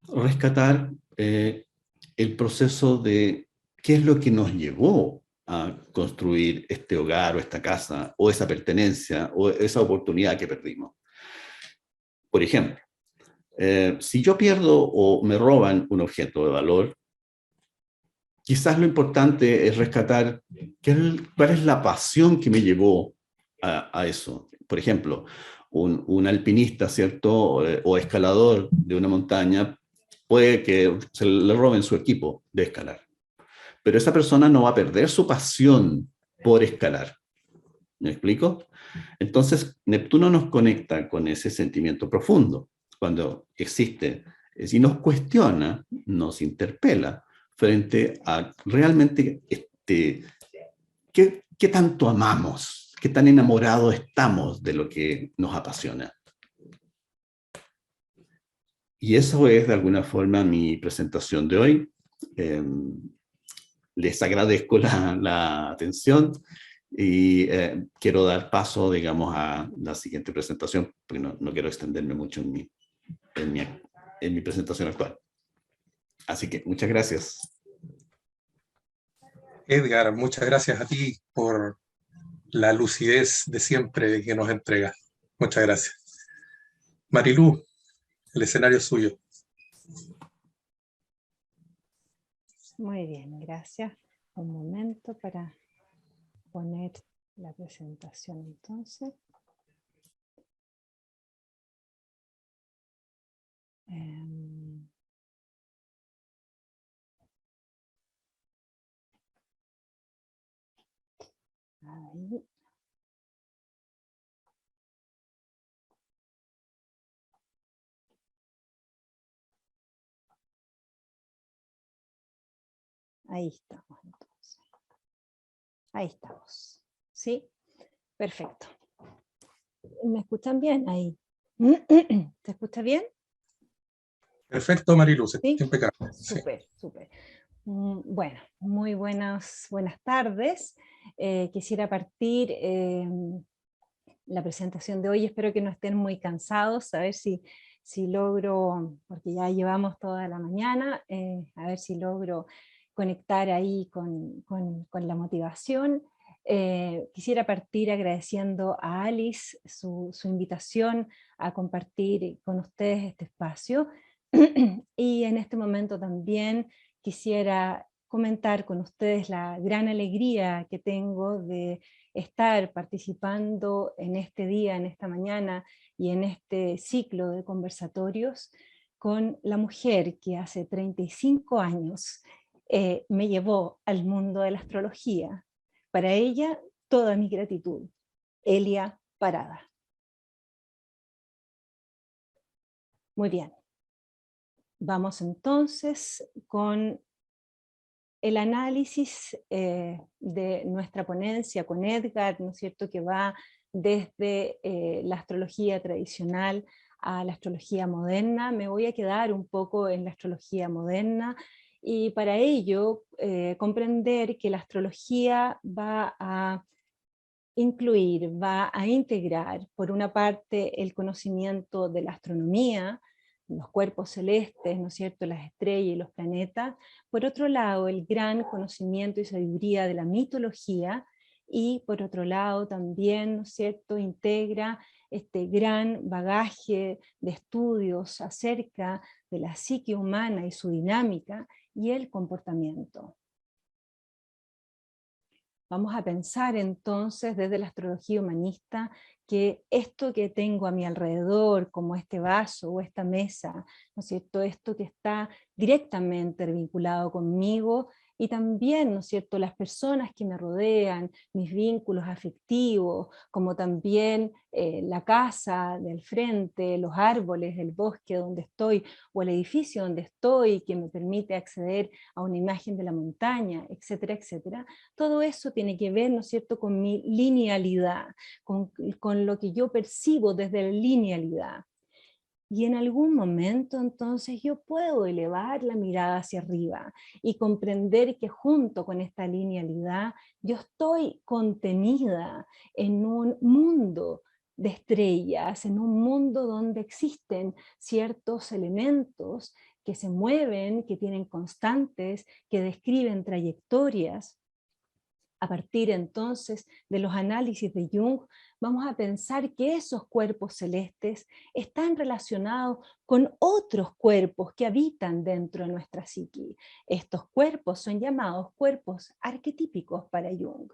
rescatar el proceso de qué es lo que nos llevó a construir este hogar o esta casa o esa pertenencia o esa oportunidad que perdimos. Por ejemplo, si yo pierdo o me roban un objeto de valor, quizás lo importante es rescatar cuál es la pasión que me llevó a eso. Por ejemplo, un alpinista, ¿cierto? O escalador de una montaña, puede que se le roben su equipo de escalar. Pero esa persona no va a perder su pasión por escalar. ¿Me explico? Entonces, Neptuno nos conecta con ese sentimiento profundo. Cuando existe, si nos cuestiona, nos interpela frente a realmente qué tanto amamos, qué tan enamorados estamos de lo que nos apasiona. Y eso es de alguna forma mi presentación de hoy. Les agradezco la atención y quiero dar paso, digamos, a la siguiente presentación, porque no quiero extenderme mucho en mi presentación actual. Así que muchas gracias.
Edgar, muchas gracias a ti por la lucidez de siempre que nos entregas. Muchas gracias. Marilú, el escenario es suyo.
Muy bien, gracias. Un momento para poner la presentación entonces. Ahí. Ahí estamos entonces. Ahí estamos. ¿Sí? Perfecto. ¿Me escuchan bien ahí? ¿Se escucha bien?
Perfecto, Marilú,
¿Sí?
impecable.
Súper, súper. Bueno, muy buenas tardes. Quisiera partir la presentación de hoy. Espero que no estén muy cansados, a ver si logro, porque ya llevamos toda la mañana, a ver si logro conectar ahí con la motivación. Quisiera partir agradeciendo a Alice su invitación a compartir con ustedes este espacio. Y en este momento también quisiera comentar con ustedes la gran alegría que tengo de estar participando en este día, en esta mañana y en este ciclo de conversatorios con la mujer que hace 35 años me llevó al mundo de la astrología. Para ella, toda mi gratitud. Elia Parada. Muy bien. Vamos entonces con el análisis de nuestra ponencia con Edgar, ¿no es cierto?, que va desde la astrología tradicional a la astrología moderna. Me voy a quedar un poco en la astrología moderna, y para ello comprender que la astrología va a incluir, va a integrar, por una parte, el conocimiento de la astronomía, los cuerpos celestes, ¿no es cierto?, las estrellas y los planetas; por otro lado, el gran conocimiento y sabiduría de la mitología; y por otro lado también, ¿no es cierto?, integra este gran bagaje de estudios acerca de la psique humana y su dinámica y el comportamiento. Vamos a pensar entonces desde la astrología humanista que esto que tengo a mi alrededor, como este vaso o esta mesa, ¿no es cierto?, esto que está directamente vinculado conmigo, y también, ¿no es cierto?, las personas que me rodean, mis vínculos afectivos, como también la casa del frente, los árboles, el bosque donde estoy, o el edificio donde estoy, que me permite acceder a una imagen de la montaña, etcétera, etcétera. Todo eso tiene que ver, ¿no es cierto?, con mi linealidad, con lo que yo percibo desde la linealidad. Y en algún momento entonces yo puedo elevar la mirada hacia arriba y comprender que junto con esta linealidad yo estoy contenida en un mundo de estrellas, en un mundo donde existen ciertos elementos que se mueven, que tienen constantes, que describen trayectorias. A partir entonces de los análisis de Jung, vamos a pensar que esos cuerpos celestes están relacionados con otros cuerpos que habitan dentro de nuestra psique. Estos cuerpos son llamados cuerpos arquetípicos para Jung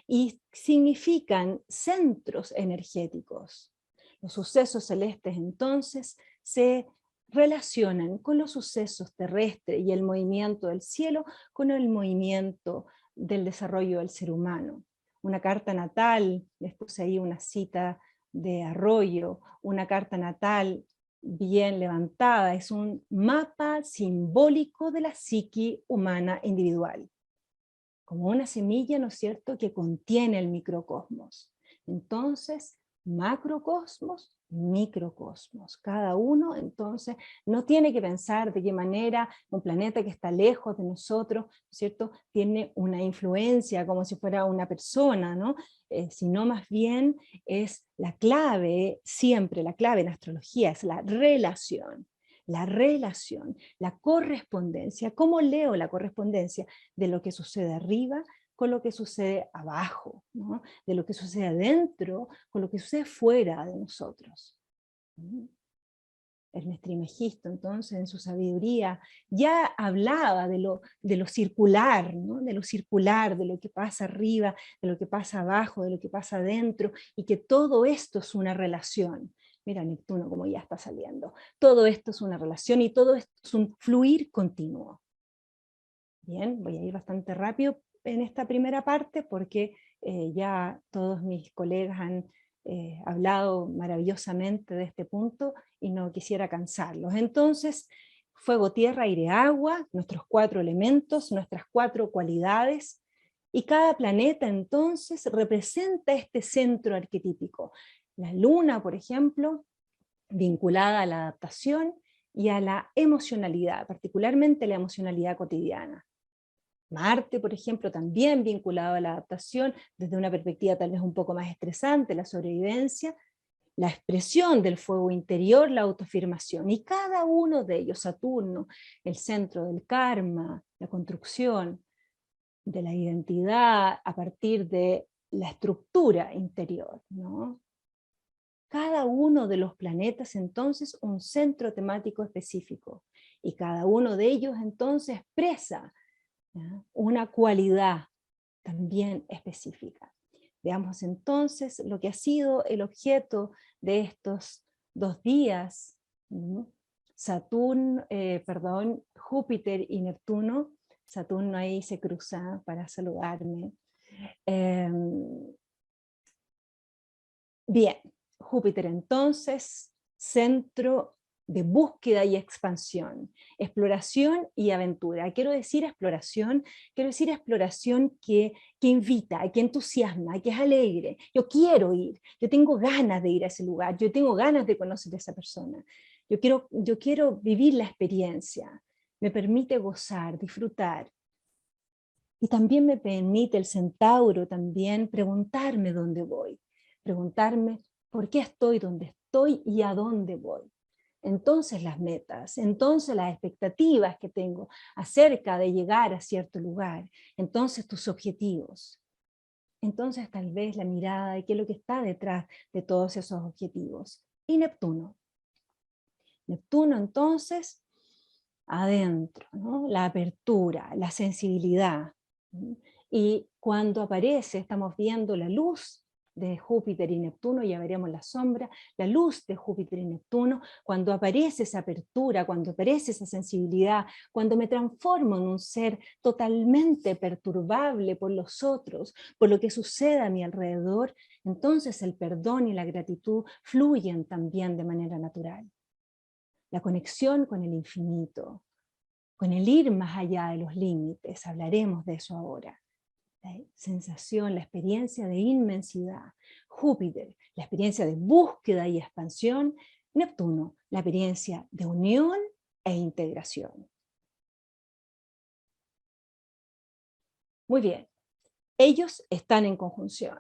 y significan centros energéticos. Los sucesos celestes entonces se relacionan con los sucesos terrestres y el movimiento del cielo con el movimiento del desarrollo del ser humano. Una carta natal, les puse ahí una cita de Arroyo, una carta natal bien levantada, es un mapa simbólico de la psique humana individual, como una semilla, ¿no es cierto?, que contiene el microcosmos. Entonces, macrocosmos, microcosmos. Cada uno, entonces, no tiene que pensar de qué manera un planeta que está lejos de nosotros, ¿no es cierto?, tiene una influencia como si fuera una persona, ¿no? Sino más bien es la clave, siempre la clave en astrología, es la relación. La relación, la correspondencia. ¿Cómo leo la correspondencia de lo que sucede arriba con lo que sucede abajo, ¿no? De lo que sucede adentro con lo que sucede fuera de nosotros? Hermes Trismegisto, entonces, en su sabiduría, ya hablaba de lo circular, ¿no? De lo circular, de lo que pasa arriba, de lo que pasa abajo, de lo que pasa adentro, y que todo esto es una relación. Mira Neptuno como ya está saliendo. Todo esto es una relación y todo esto es un fluir continuo. Bien, voy a ir bastante rápido en esta primera parte porque ya todos mis colegas han hablado maravillosamente de este punto y no quisiera cansarlos. Entonces, fuego, tierra, aire, agua, nuestros 4 elementos, nuestras 4 cualidades, y cada planeta entonces representa este centro arquetípico. La luna, por ejemplo, vinculada a la adaptación y a la emocionalidad, particularmente la emocionalidad cotidiana. Marte, por ejemplo, también vinculado a la adaptación, desde una perspectiva tal vez un poco más estresante, la sobrevivencia, la expresión del fuego interior, la autoafirmación, y cada uno de ellos, Saturno, el centro del karma, la construcción de la identidad a partir de la estructura interior, ¿no? Cada uno de los planetas entonces un centro temático específico, y cada uno de ellos entonces expresa, ¿ya?, una cualidad también específica. Veamos entonces lo que ha sido el objeto de estos 2 días. Júpiter y Neptuno. Saturno ahí se cruza para saludarme. Bien, Júpiter entonces, centro de búsqueda y expansión, exploración y aventura. Quiero decir exploración que invita, que entusiasma, que es alegre. Yo quiero ir, yo tengo ganas de ir a ese lugar, yo tengo ganas de conocer a esa persona. Yo quiero vivir la experiencia, me permite gozar, disfrutar. Y también me permite el Centauro también preguntarme dónde voy, preguntarme por qué estoy donde estoy y a dónde voy. Entonces las metas, entonces las expectativas que tengo acerca de llegar a cierto lugar, entonces tus objetivos, entonces tal vez la mirada de qué es lo que está detrás de todos esos objetivos. Y Neptuno. Neptuno entonces, adentro, ¿no? La apertura, la sensibilidad. Y cuando aparece, estamos viendo la luz de Júpiter y Neptuno, ya veremos la sombra, la luz de Júpiter y Neptuno, cuando aparece esa apertura, cuando aparece esa sensibilidad, cuando me transformo en un ser totalmente perturbable por los otros, por lo que sucede a mi alrededor, entonces el perdón y la gratitud fluyen también de manera natural. La conexión con el infinito, con el ir más allá de los límites, hablaremos de eso ahora. La sensación, la experiencia de inmensidad. Júpiter, la experiencia de búsqueda y expansión. Neptuno, la experiencia de unión e integración. Muy bien, ellos están en conjunción.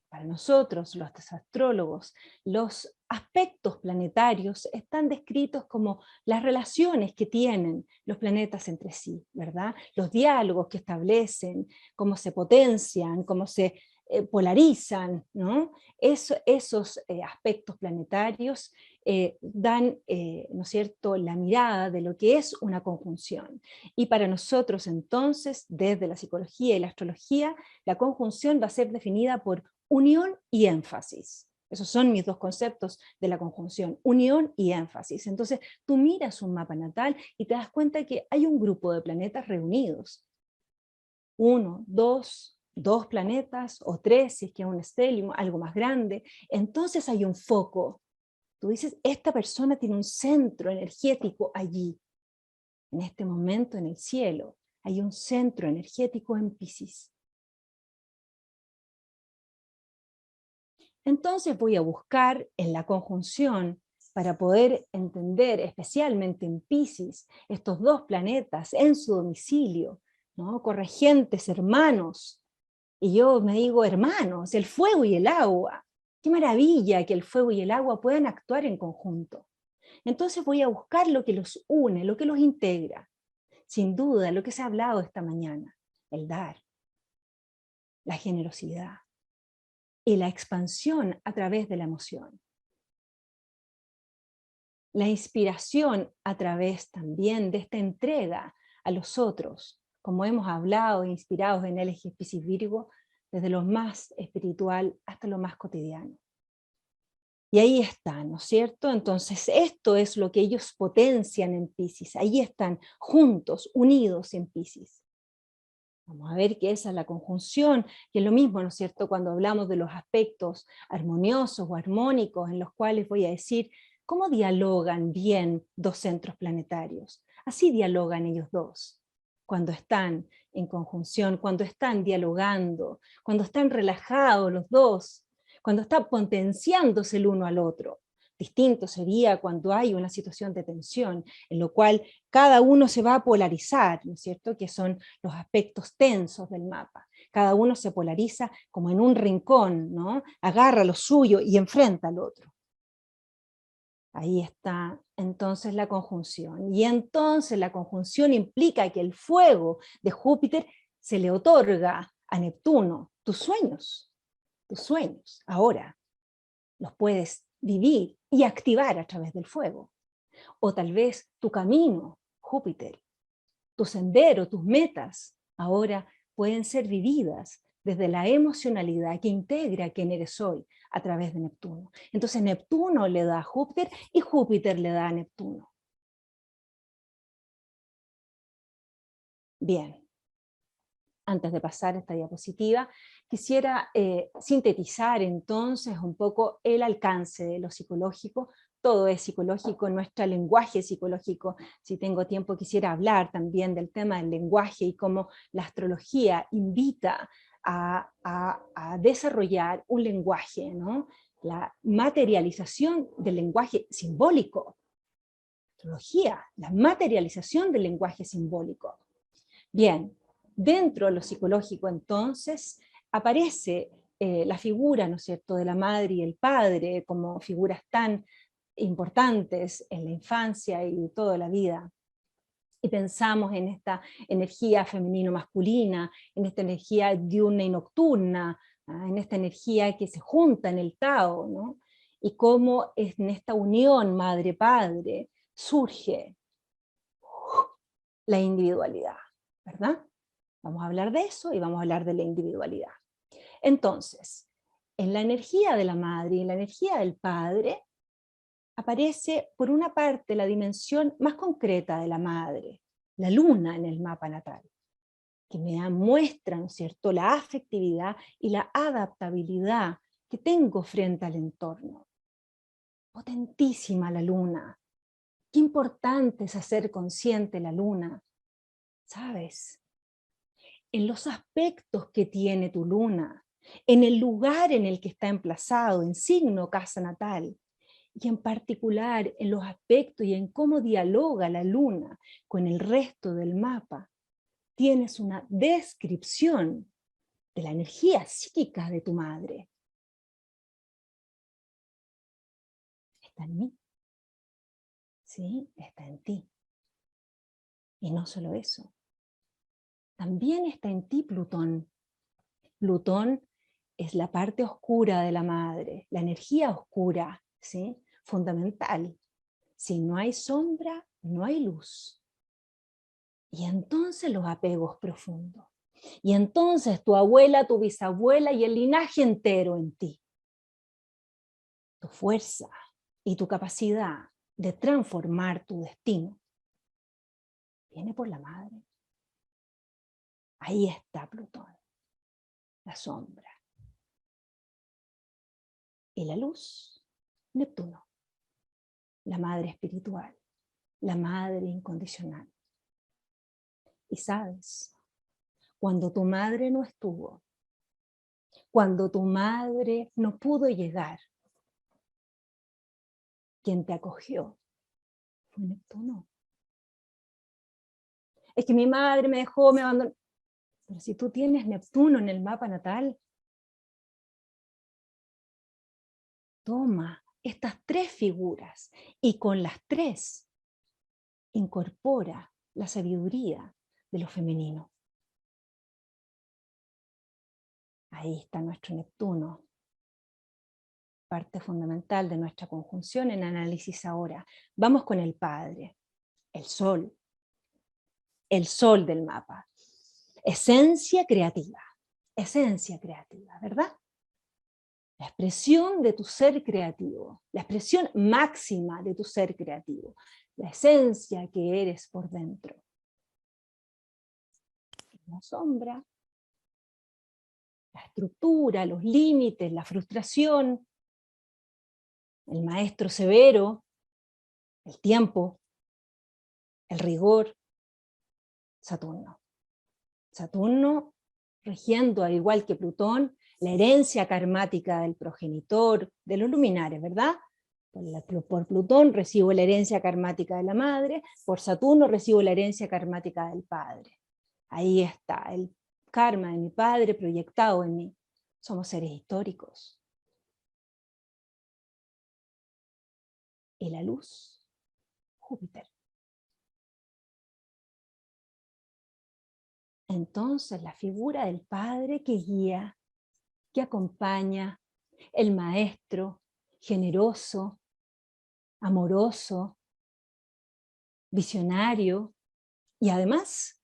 Para nosotros, los astrólogos, los aspectos planetarios están descritos como las relaciones que tienen los planetas entre sí, ¿verdad? Los diálogos que establecen, cómo se potencian, cómo se polarizan, ¿no? Esos aspectos planetarios dan, ¿no es cierto?, la mirada de lo que es una conjunción. Y para nosotros entonces, desde la psicología y la astrología, la conjunción va a ser definida por unión y énfasis. Esos son mis dos conceptos de la conjunción, unión y énfasis. Entonces, tú miras un mapa natal y te das cuenta que hay un grupo de planetas reunidos. 1, 2 planetas, o 3, si es que es un stellium, algo más grande. Entonces hay un foco. Tú dices, esta persona tiene un centro energético allí. En este momento en el cielo hay un centro energético en Piscis. Entonces voy a buscar en la conjunción, para poder entender, especialmente en Piscis, estos dos planetas en su domicilio, ¿no? Corregentes, hermanos. Y yo me digo, hermanos, el fuego y el agua. Qué maravilla que el fuego y el agua puedan actuar en conjunto. Entonces voy a buscar lo que los une, lo que los integra. Sin duda, lo que se ha hablado esta mañana, el dar, la generosidad y la expansión a través de la emoción. La inspiración a través también de esta entrega a los otros, como hemos hablado, inspirados en el eje Piscis Virgo, desde lo más espiritual hasta lo más cotidiano. Y ahí están, ¿no es cierto? Entonces esto es lo que ellos potencian en Piscis, ahí están juntos, unidos en Piscis. Vamos a ver que esa es la conjunción, que es lo mismo, ¿no es cierto?, cuando hablamos de los aspectos armoniosos o armónicos, en los cuales voy a decir, ¿cómo dialogan bien dos centros planetarios? Así dialogan ellos dos, cuando están en conjunción, cuando están dialogando, cuando están relajados los dos, cuando están potenciándose el uno al otro. Distinto sería cuando hay una situación de tensión, en lo cual cada uno se va a polarizar, ¿no es cierto?, que son los aspectos tensos del mapa. Cada uno se polariza como en un rincón, ¿no? Agarra lo suyo y enfrenta al otro. Ahí está entonces la conjunción. Y entonces la conjunción implica que el fuego de Júpiter se le otorga a Neptuno. Tus sueños, ahora los puedes vivir y activar a través del fuego. O tal vez tu camino, Júpiter, tu sendero, tus metas, ahora pueden ser vividas desde la emocionalidad que integra quién eres hoy a través de Neptuno. Entonces Neptuno le da a Júpiter y Júpiter le da a Neptuno. Bien. Antes de pasar esta diapositiva, quisiera sintetizar entonces un poco el alcance de lo psicológico. Todo es psicológico, nuestro lenguaje es psicológico. Si tengo tiempo quisiera hablar también del tema del lenguaje y cómo la astrología invita a desarrollar un lenguaje, ¿no? La materialización del lenguaje simbólico. Astrología, la materialización del lenguaje simbólico. Bien. Dentro de lo psicológico, entonces, aparece la figura, ¿no es cierto?, de la madre y el padre como figuras tan importantes en la infancia y toda la vida. Y pensamos en esta energía femenino-masculina, en esta energía diurna y nocturna, en esta energía que se junta en el Tao, ¿no? Y cómo en esta unión madre-padre surge la individualidad, ¿verdad? Vamos a hablar de eso y vamos a hablar de la individualidad. Entonces, en la energía de la madre y en la energía del padre, aparece por una parte la dimensión más concreta de la madre, la luna en el mapa natal, que muestra, ¿no es cierto?, la afectividad y la adaptabilidad que tengo frente al entorno. Potentísima la luna. Qué importante es hacer consciente la luna. ¿Sabes? En los aspectos que tiene tu luna, en el lugar en el que está emplazado, en signo casa natal, y en particular en los aspectos y en cómo dialoga la luna con el resto del mapa, tienes una descripción de la energía psíquica de tu madre. Está en mí. Sí, está en ti. Y no solo eso. También está en ti Plutón. Plutón es la parte oscura de la madre, la energía oscura, ¿sí? Fundamental. Si no hay sombra, no hay luz. Y entonces los apegos profundos. Y entonces tu abuela, tu bisabuela y el linaje entero en ti. Tu fuerza y tu capacidad de transformar tu destino viene por la madre. Ahí está Plutón, la sombra. Y la luz, Neptuno, la madre espiritual, la madre incondicional. Y sabes, cuando tu madre no estuvo, cuando tu madre no pudo llegar, quien te acogió fue Neptuno. Es que mi madre me dejó, me abandonó. Pero si tú tienes Neptuno en el mapa natal, toma estas tres figuras y con las tres incorpora la sabiduría de lo femenino. Ahí está nuestro Neptuno, parte fundamental de nuestra conjunción en análisis ahora. Vamos con el Padre, el Sol del mapa. Esencia creativa, ¿verdad? La expresión de tu ser creativo, la expresión máxima de tu ser creativo, la esencia que eres por dentro. La sombra, la estructura, los límites, la frustración, el maestro severo, el tiempo, el rigor, Saturno. Saturno rigiendo, al igual que Plutón, la herencia karmática del progenitor, de los luminares, ¿verdad? Por Plutón recibo la herencia karmática de la madre, por Saturno recibo la herencia karmática del padre. Ahí está, el karma de mi padre proyectado en mí. Somos seres históricos. Y la luz, Júpiter. Entonces la figura del padre que guía, que acompaña, el maestro, generoso, amoroso, visionario y además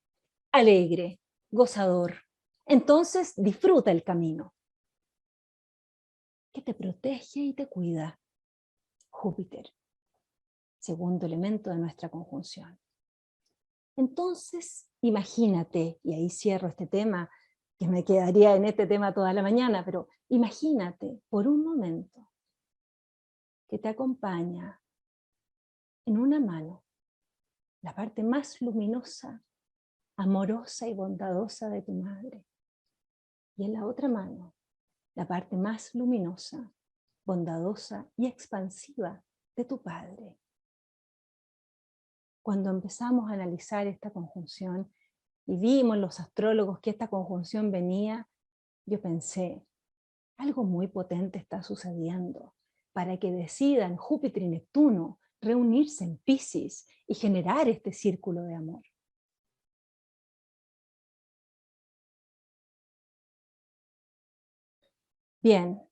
alegre, gozador. Entonces disfruta el camino, que te protege y te cuida. Júpiter, segundo elemento de nuestra conjunción. Entonces, imagínate, y ahí cierro este tema, que me quedaría en este tema toda la mañana, pero imagínate por un momento que te acompaña en una mano la parte más luminosa, amorosa y bondadosa de tu madre, y en la otra mano la parte más luminosa, bondadosa y expansiva de tu padre. Cuando empezamos a analizar esta conjunción y vimos los astrólogos que esta conjunción venía, yo pensé, algo muy potente está sucediendo para que decidan Júpiter y Neptuno reunirse en Piscis y generar este círculo de amor. Bien,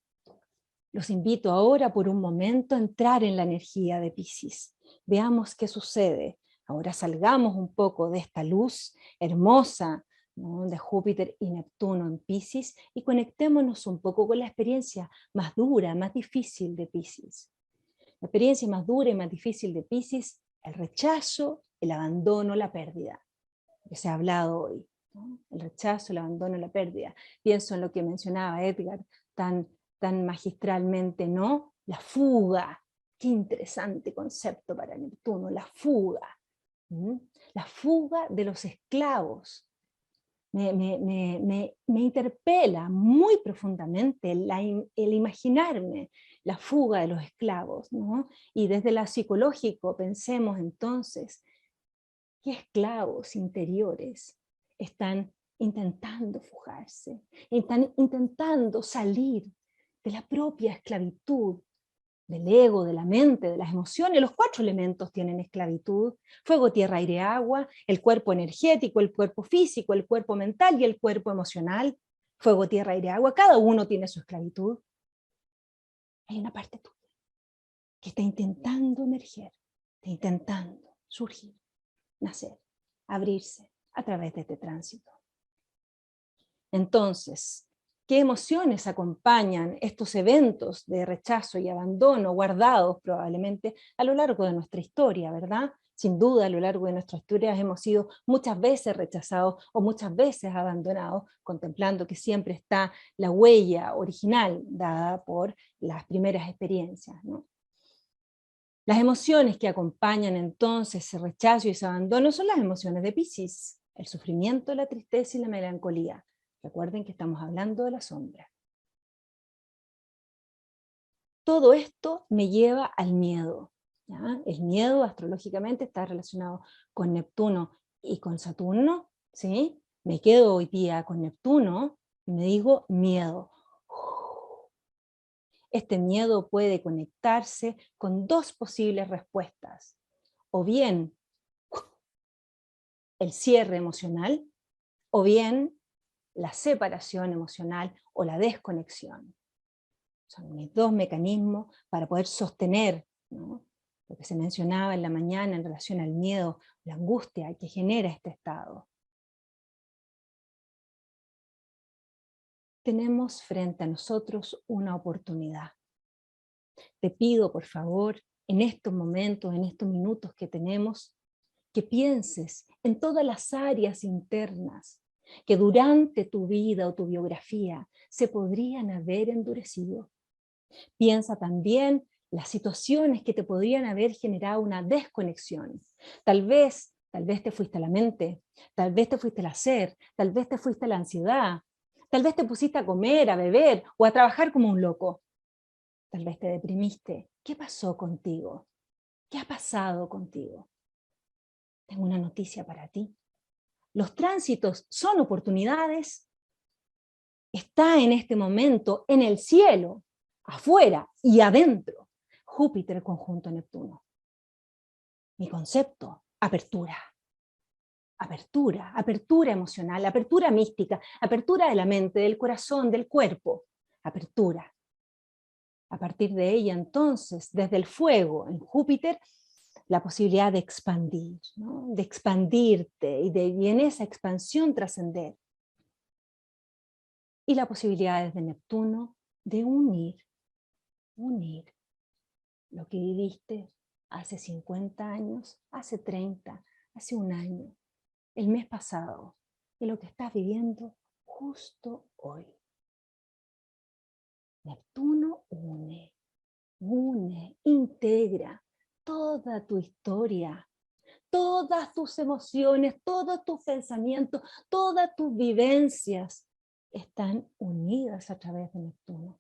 los invito ahora por un momento a entrar en la energía de Piscis. Veamos qué sucede. Ahora salgamos un poco de esta luz hermosa ¿no?, de Júpiter y Neptuno en Piscis, y conectémonos un poco con la experiencia más dura, más difícil de Piscis. La experiencia más dura y más difícil de Piscis, el rechazo, el abandono, la pérdida, que se ha hablado hoy, ¿no? El rechazo, el abandono, la pérdida. Pienso en lo que mencionaba Edgar tan magistralmente, ¿no? La fuga. Qué interesante concepto para Neptuno, la fuga. ¿Mm? La fuga de los esclavos. Me interpela muy profundamente el imaginarme la fuga de los esclavos, ¿no? Y desde lo psicológico pensemos entonces, ¿qué esclavos interiores están intentando fugarse? Están intentando salir de la propia esclavitud, del ego, de la mente, de las emociones. Los 4 elementos tienen esclavitud: fuego, tierra, aire, agua, el cuerpo energético, el cuerpo físico, el cuerpo mental y el cuerpo emocional. Fuego, tierra, aire, agua, cada uno tiene su esclavitud. Hay una parte tuya que está intentando emerger, está intentando surgir, nacer, abrirse a través de este tránsito. Entonces, ¿qué emociones acompañan estos eventos de rechazo y abandono guardados probablemente a lo largo de nuestra historia, verdad? Sin duda, a lo largo de nuestra historia hemos sido muchas veces rechazados o muchas veces abandonados, contemplando que siempre está la huella original dada por las primeras experiencias, ¿no? Las emociones que acompañan entonces ese rechazo y ese abandono son las emociones de Piscis: el sufrimiento, la tristeza y la melancolía. Recuerden que estamos hablando de la sombra. Todo esto me lleva al miedo, ¿ya? El miedo astrológicamente está relacionado con Neptuno y con Saturno, ¿sí? Me quedo hoy día con Neptuno y me digo miedo. Este miedo puede conectarse con 2 posibles respuestas: o bien el cierre emocional, o bien la separación emocional o la desconexión. Son mis 2 mecanismos para poder sostener, ¿no?, lo que se mencionaba en la mañana en relación al miedo, la angustia que genera este estado. Tenemos frente a nosotros una oportunidad. Te pido, por favor, en estos momentos, en estos minutos que tenemos, que pienses en todas las áreas internas que durante tu vida o tu biografía se podrían haber endurecido. Piensa también las situaciones que te podrían haber generado una desconexión. Tal vez te fuiste a la mente, tal vez te fuiste al hacer, tal vez te fuiste a la ansiedad, tal vez te pusiste a comer, a beber o a trabajar como un loco. Tal vez te deprimiste. ¿Qué pasó contigo? ¿Qué ha pasado contigo? Tengo una noticia para ti. Los tránsitos son oportunidades. Está en este momento en el cielo, afuera y adentro, Júpiter conjunto Neptuno. Mi concepto: apertura. Apertura, apertura emocional, apertura mística, apertura de la mente, del corazón, del cuerpo. Apertura. A partir de ella, entonces, desde el fuego en Júpiter, la posibilidad de expandir, ¿no?, de expandirte y en esa expansión trascender. Y la posibilidad desde Neptuno de unir lo que viviste hace 50 años, hace 30, hace un año, el mes pasado, y lo que estás viviendo justo hoy. Neptuno une, integra toda tu historia, todas tus emociones, todos tus pensamientos, todas tus vivencias están unidas a través de Neptuno.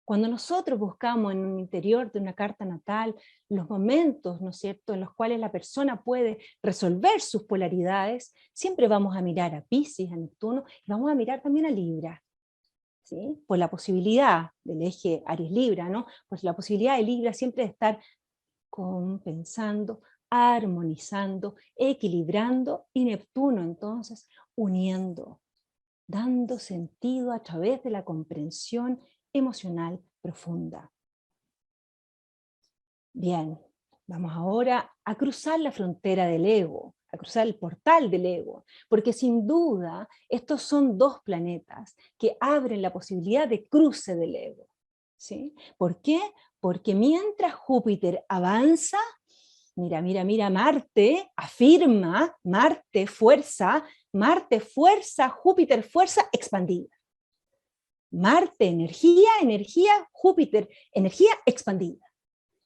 Cuando nosotros buscamos en un interior de una carta natal los momentos, ¿no es cierto?, en los cuales la persona puede resolver sus polaridades, siempre vamos a mirar a Piscis, a Neptuno, y vamos a mirar también a Libra, ¿sí? Por la posibilidad del eje Aries-Libra, ¿no? Pues la posibilidad de Libra siempre de estar compensando, armonizando, equilibrando, y Neptuno entonces uniendo, dando sentido a través de la comprensión emocional profunda. Bien, vamos ahora a cruzar la frontera del ego, a cruzar el portal del ego, porque sin duda estos son dos planetas que abren la posibilidad de cruce del ego. ¿Sí? ¿Por qué? Porque mientras Júpiter avanza, mira, mira, mira, Marte afirma, Marte, fuerza, Júpiter, fuerza expandida. Marte, energía, energía, Júpiter, energía expandida.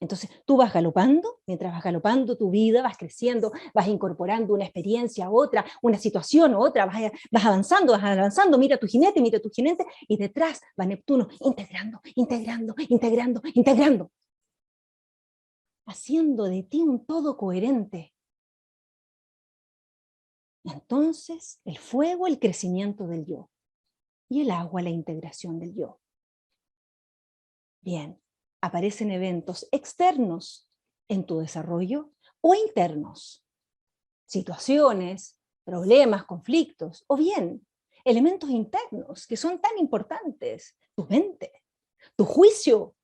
Entonces tú vas galopando, mientras vas galopando tu vida, vas creciendo, vas incorporando una experiencia a otra, una situación a otra, vas avanzando, mira tu jinete, y detrás va Neptuno integrando, integrando, integrando, integrando, haciendo de ti un todo coherente. Entonces el fuego, el crecimiento del yo, y el agua, la integración del yo. Bien, aparecen eventos externos en tu desarrollo o internos, situaciones, problemas, conflictos, o bien elementos internos que son tan importantes, tu mente, tu juicio,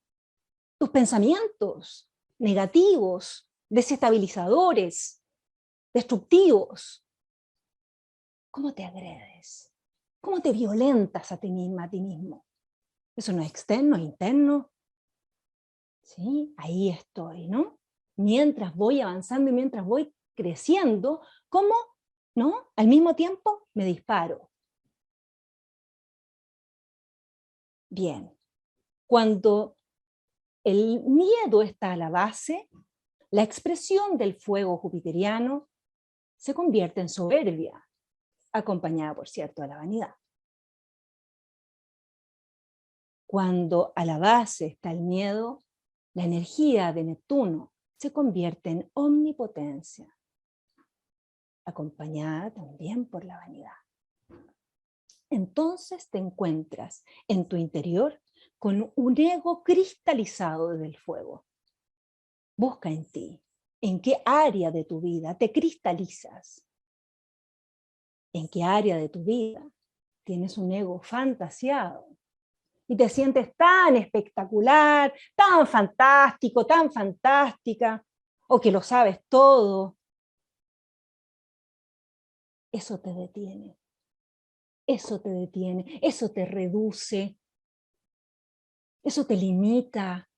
tus pensamientos negativos, desestabilizadores, destructivos. ¿Cómo te agredes? ¿Cómo te violentas a ti misma, a ti mismo? Eso no es externo, es interno. ¿Sí? Ahí estoy, ¿no? Mientras voy avanzando y mientras voy creciendo, ¿cómo? ¿No? Al mismo tiempo me disparo. Bien. Cuando el miedo está a la base, la expresión del fuego jupiteriano se convierte en soberbia, acompañada, por cierto, de la vanidad. Cuando a la base está el miedo, la energía de Neptuno se convierte en omnipotencia, acompañada también por la vanidad. Entonces te encuentras en tu interior con un ego cristalizado desde el fuego. Busca en ti, en qué área de tu vida te cristalizas, en qué área de tu vida tienes un ego fantasiado y te sientes tan espectacular, tan fantástico, tan fantástica, o que lo sabes todo. Eso te detiene, eso te detiene, eso te reduce, eso te limita.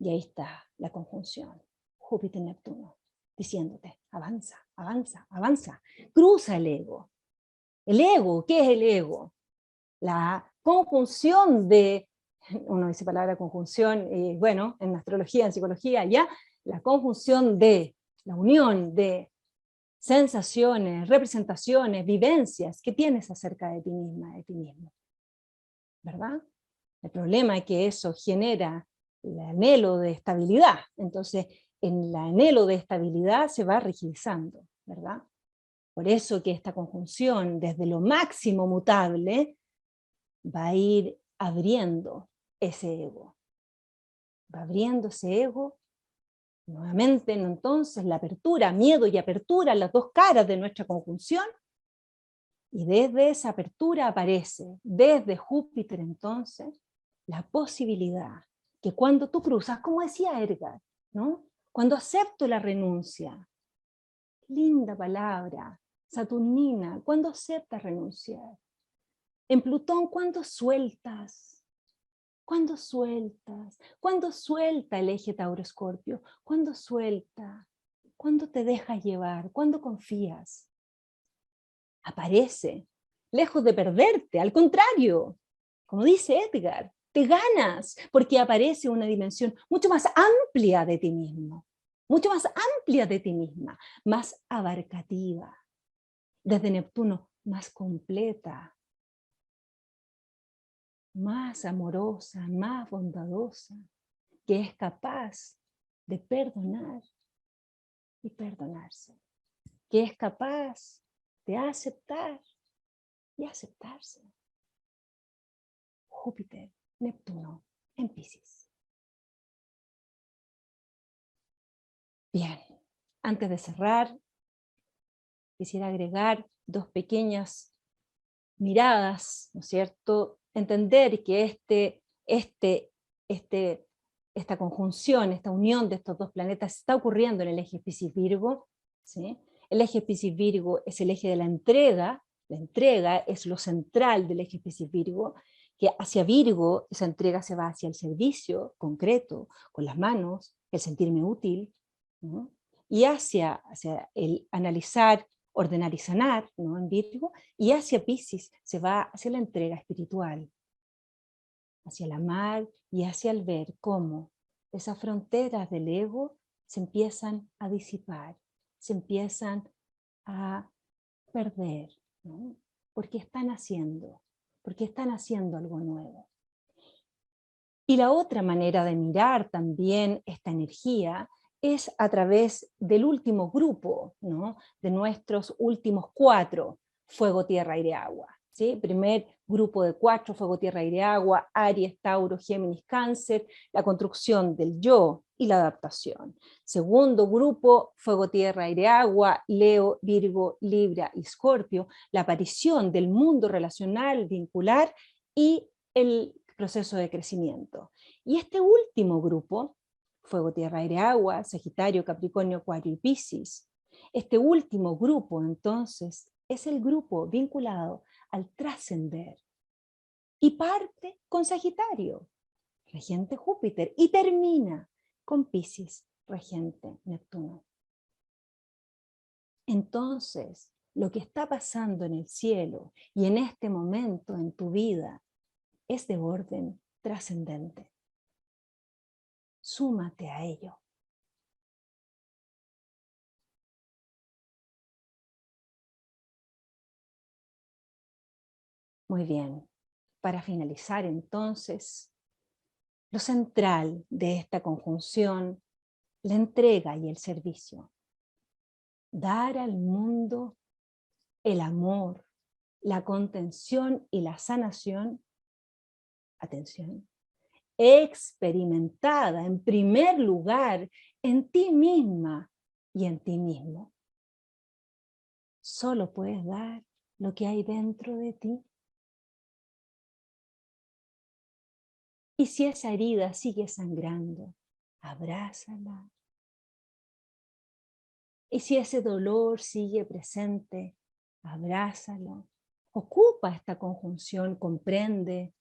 Y ahí está la conjunción, Júpiter-Neptuno, diciéndote, avanza, avanza, avanza, cruza el ego. El ego, ¿qué es el ego? La conjunción de, uno dice palabra conjunción, bueno, en astrología, en psicología, ya, la conjunción de, la unión de sensaciones, representaciones, vivencias que tienes acerca de ti misma, de ti mismo. ¿Verdad? El problema es que eso genera el anhelo de estabilidad. Entonces, en el anhelo de estabilidad se va rigidizando, ¿verdad? Por eso que esta conjunción, desde lo máximo mutable, va a ir abriendo ese ego. Va abriendo ese ego, nuevamente, entonces, la apertura, miedo y apertura, las dos caras de nuestra conjunción, y desde esa apertura aparece, desde Júpiter entonces, la posibilidad que cuando tú cruzas, como decía Edgar, ¿no? Cuando acepto la renuncia, linda palabra, saturnina, cuando aceptas renunciar. En Plutón, ¿cuándo sueltas? ¿Cuándo sueltas? ¿Cuándo suelta el eje Tauro-Escorpio? ¿Cuándo suelta? ¿Cuándo te dejas llevar? ¿Cuándo confías? Aparece, lejos de perderte, al contrario, como dice Edgar, te ganas, porque aparece una dimensión mucho más amplia de ti mismo, mucho más amplia de ti misma, más abarcativa, desde Neptuno, más completa, más amorosa, más bondadosa, que es capaz de perdonar y perdonarse, que es capaz de aceptar y aceptarse. Júpiter, Neptuno, en Piscis. Bien, antes de cerrar, quisiera agregar dos pequeñas miradas, ¿no es cierto? Entender que esta conjunción, esta unión de estos dos planetas está ocurriendo en el eje Piscis-Virgo, ¿sí? El eje Piscis-Virgo es el eje de la entrega es lo central del eje Piscis-Virgo, que hacia Virgo esa entrega se va hacia el servicio concreto, con las manos, el sentirme útil, ¿no? Y hacia el analizar, ordenar y sanar, ¿no? En Virgo, y hacia Piscis se va hacia la entrega espiritual, hacia el amar y hacia el ver cómo esas fronteras del ego se empiezan a disipar, se empiezan a perder, ¿no? Porque están haciendo algo nuevo. Y la otra manera de mirar también esta energía es a través del último grupo, ¿no? De nuestros últimos 4, fuego, tierra, aire, agua. ¿Sí? Primer grupo de 4, fuego, tierra, aire, agua, Aries, Tauro, Géminis, Cáncer, la construcción del yo y la adaptación. Segundo grupo, fuego, tierra, aire, agua, Leo, Virgo, Libra y Escorpio, la aparición del mundo relacional, vincular y el proceso de crecimiento. Y este último grupo, fuego, tierra, aire, agua, Sagitario, Capricornio, Acuario y Piscis, este último grupo entonces es el grupo vinculado al trascender. Y parte con Sagitario, regente Júpiter, y termina con Piscis, regente Neptuno. Entonces, lo que está pasando en el cielo y en este momento en tu vida es de orden trascendente. Súmate a ello. Muy bien. Para finalizar entonces, lo central de esta conjunción, la entrega y el servicio. Dar al mundo el amor, la contención y la sanación, atención, experimentada en primer lugar en ti misma y en ti mismo. Solo puedes dar lo que hay dentro de ti. Y si esa herida sigue sangrando, abrázala. Y si ese dolor sigue presente, abrázalo. Ocupa esta conjunción, comprende,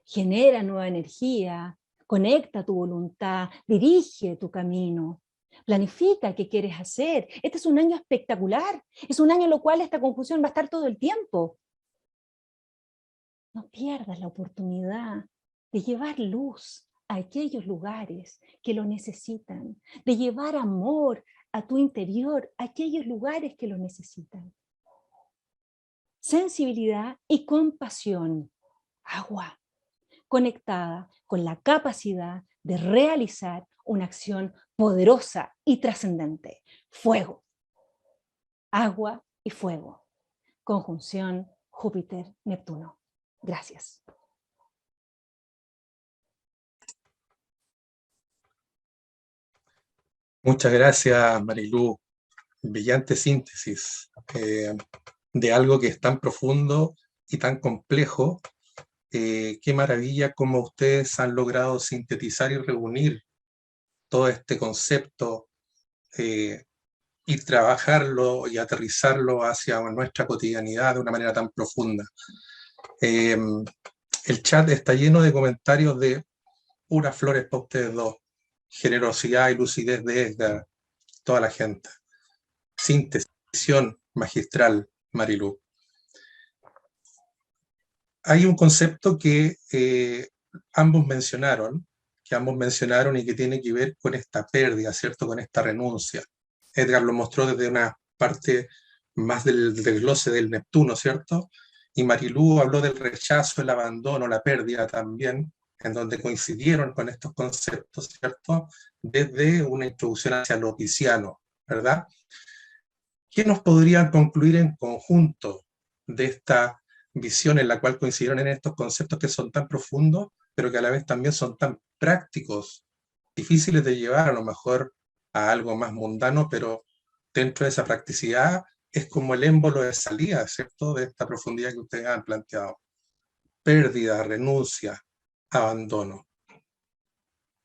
genera nueva energía, conecta tu voluntad, dirige tu camino, planifica qué quieres hacer. Este es un año espectacular, es un año en el cual esta conjunción va a estar todo el tiempo. No pierdas la oportunidad de llevar luz a aquellos lugares que lo necesitan, de llevar amor a tu interior, a aquellos lugares que lo necesitan. Sensibilidad y compasión, agua, conectada con la capacidad de realizar una acción poderosa y trascendente. Fuego, agua y fuego. Conjunción Júpiter-Neptuno. Gracias.
Muchas gracias, Marilú. Brillante síntesis de algo que es tan profundo y tan complejo. Qué maravilla cómo ustedes han logrado sintetizar y reunir todo este concepto y trabajarlo y aterrizarlo hacia nuestra cotidianidad de una manera tan profunda. El chat está lleno de comentarios de puras flores para ustedes dos. Generosidad y lucidez de Edgar, toda la gente. Síntesis, magistral, Marilú. Hay un concepto que ambos mencionaron y que tiene que ver con esta pérdida, ¿cierto? Con esta renuncia. Edgar lo mostró desde una parte más del desglose del Neptuno, ¿cierto? Y Marilú habló del rechazo, el abandono, la pérdida también, en donde coincidieron con estos conceptos, ¿cierto? Desde una introducción hacia lo pisciano, ¿verdad? ¿Qué nos podrían concluir en conjunto de esta visión en la cual coincidieron en estos conceptos que son tan profundos, pero que a la vez también son tan prácticos, difíciles de llevar a lo mejor a algo más mundano, pero dentro de esa practicidad es como el émbolo de salida, ¿cierto?, de esta profundidad que ustedes han planteado. Pérdida, renuncia, abandono.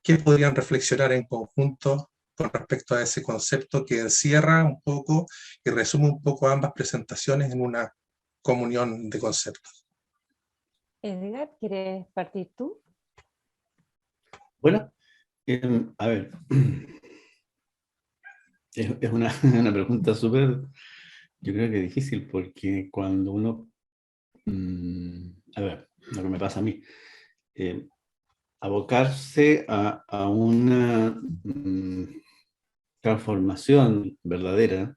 ¿Qué podrían reflexionar en conjunto con respecto a ese concepto que encierra un poco y resume un poco ambas presentaciones en una comunión de conceptos.
Edgar, ¿quieres partir tú?
Bueno, a ver, es una, una pregunta súper, yo creo que difícil, porque cuando uno, a ver, lo que me pasa a mí, abocarse a una transformación verdadera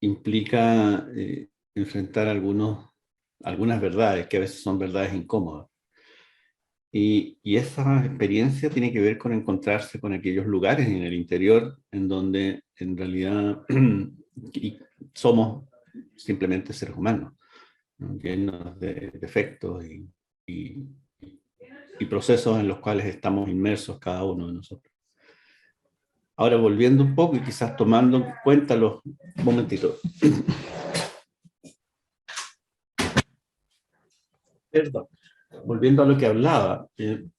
implica enfrentar algunas verdades que a veces son verdades incómodas. Y esa experiencia tiene que ver con encontrarse con aquellos lugares en el interior en donde en realidad somos simplemente seres humanos, ¿no? Llenos de defectos y procesos en los cuales estamos inmersos cada uno de nosotros. Ahora, volviendo un poco y quizás tomando en cuenta los momentitos. Perdón. Volviendo a lo que hablaba,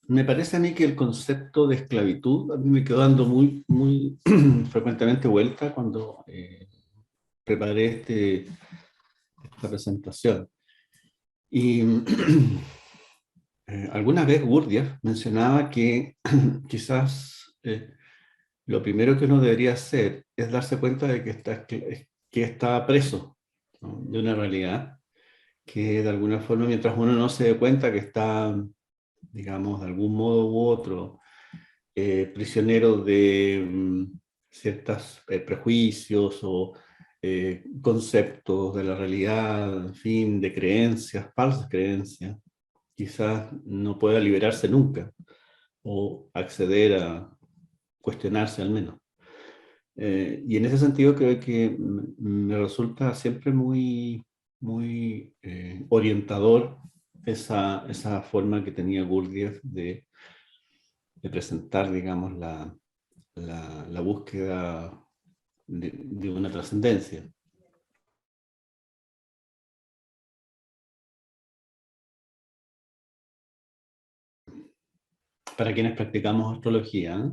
me parece a mí que el concepto de esclavitud a mí me quedó dando muy frecuentemente vuelta cuando preparé esta presentación. Y alguna vez Gurdjieff mencionaba que quizás lo primero que uno debería hacer es darse cuenta de que está preso, ¿no?, de una realidad que de alguna forma, mientras uno no se dé cuenta que está, digamos, de algún modo u otro, prisionero de ciertos prejuicios o conceptos de la realidad, en fin, de creencias, falsas creencias, quizás no pueda liberarse nunca o acceder a cuestionarse al menos. Y en ese sentido creo que me resulta siempre muy orientador esa forma que tenía Gurdjieff de presentar, digamos, la búsqueda de una trascendencia. Para quienes practicamos astrología,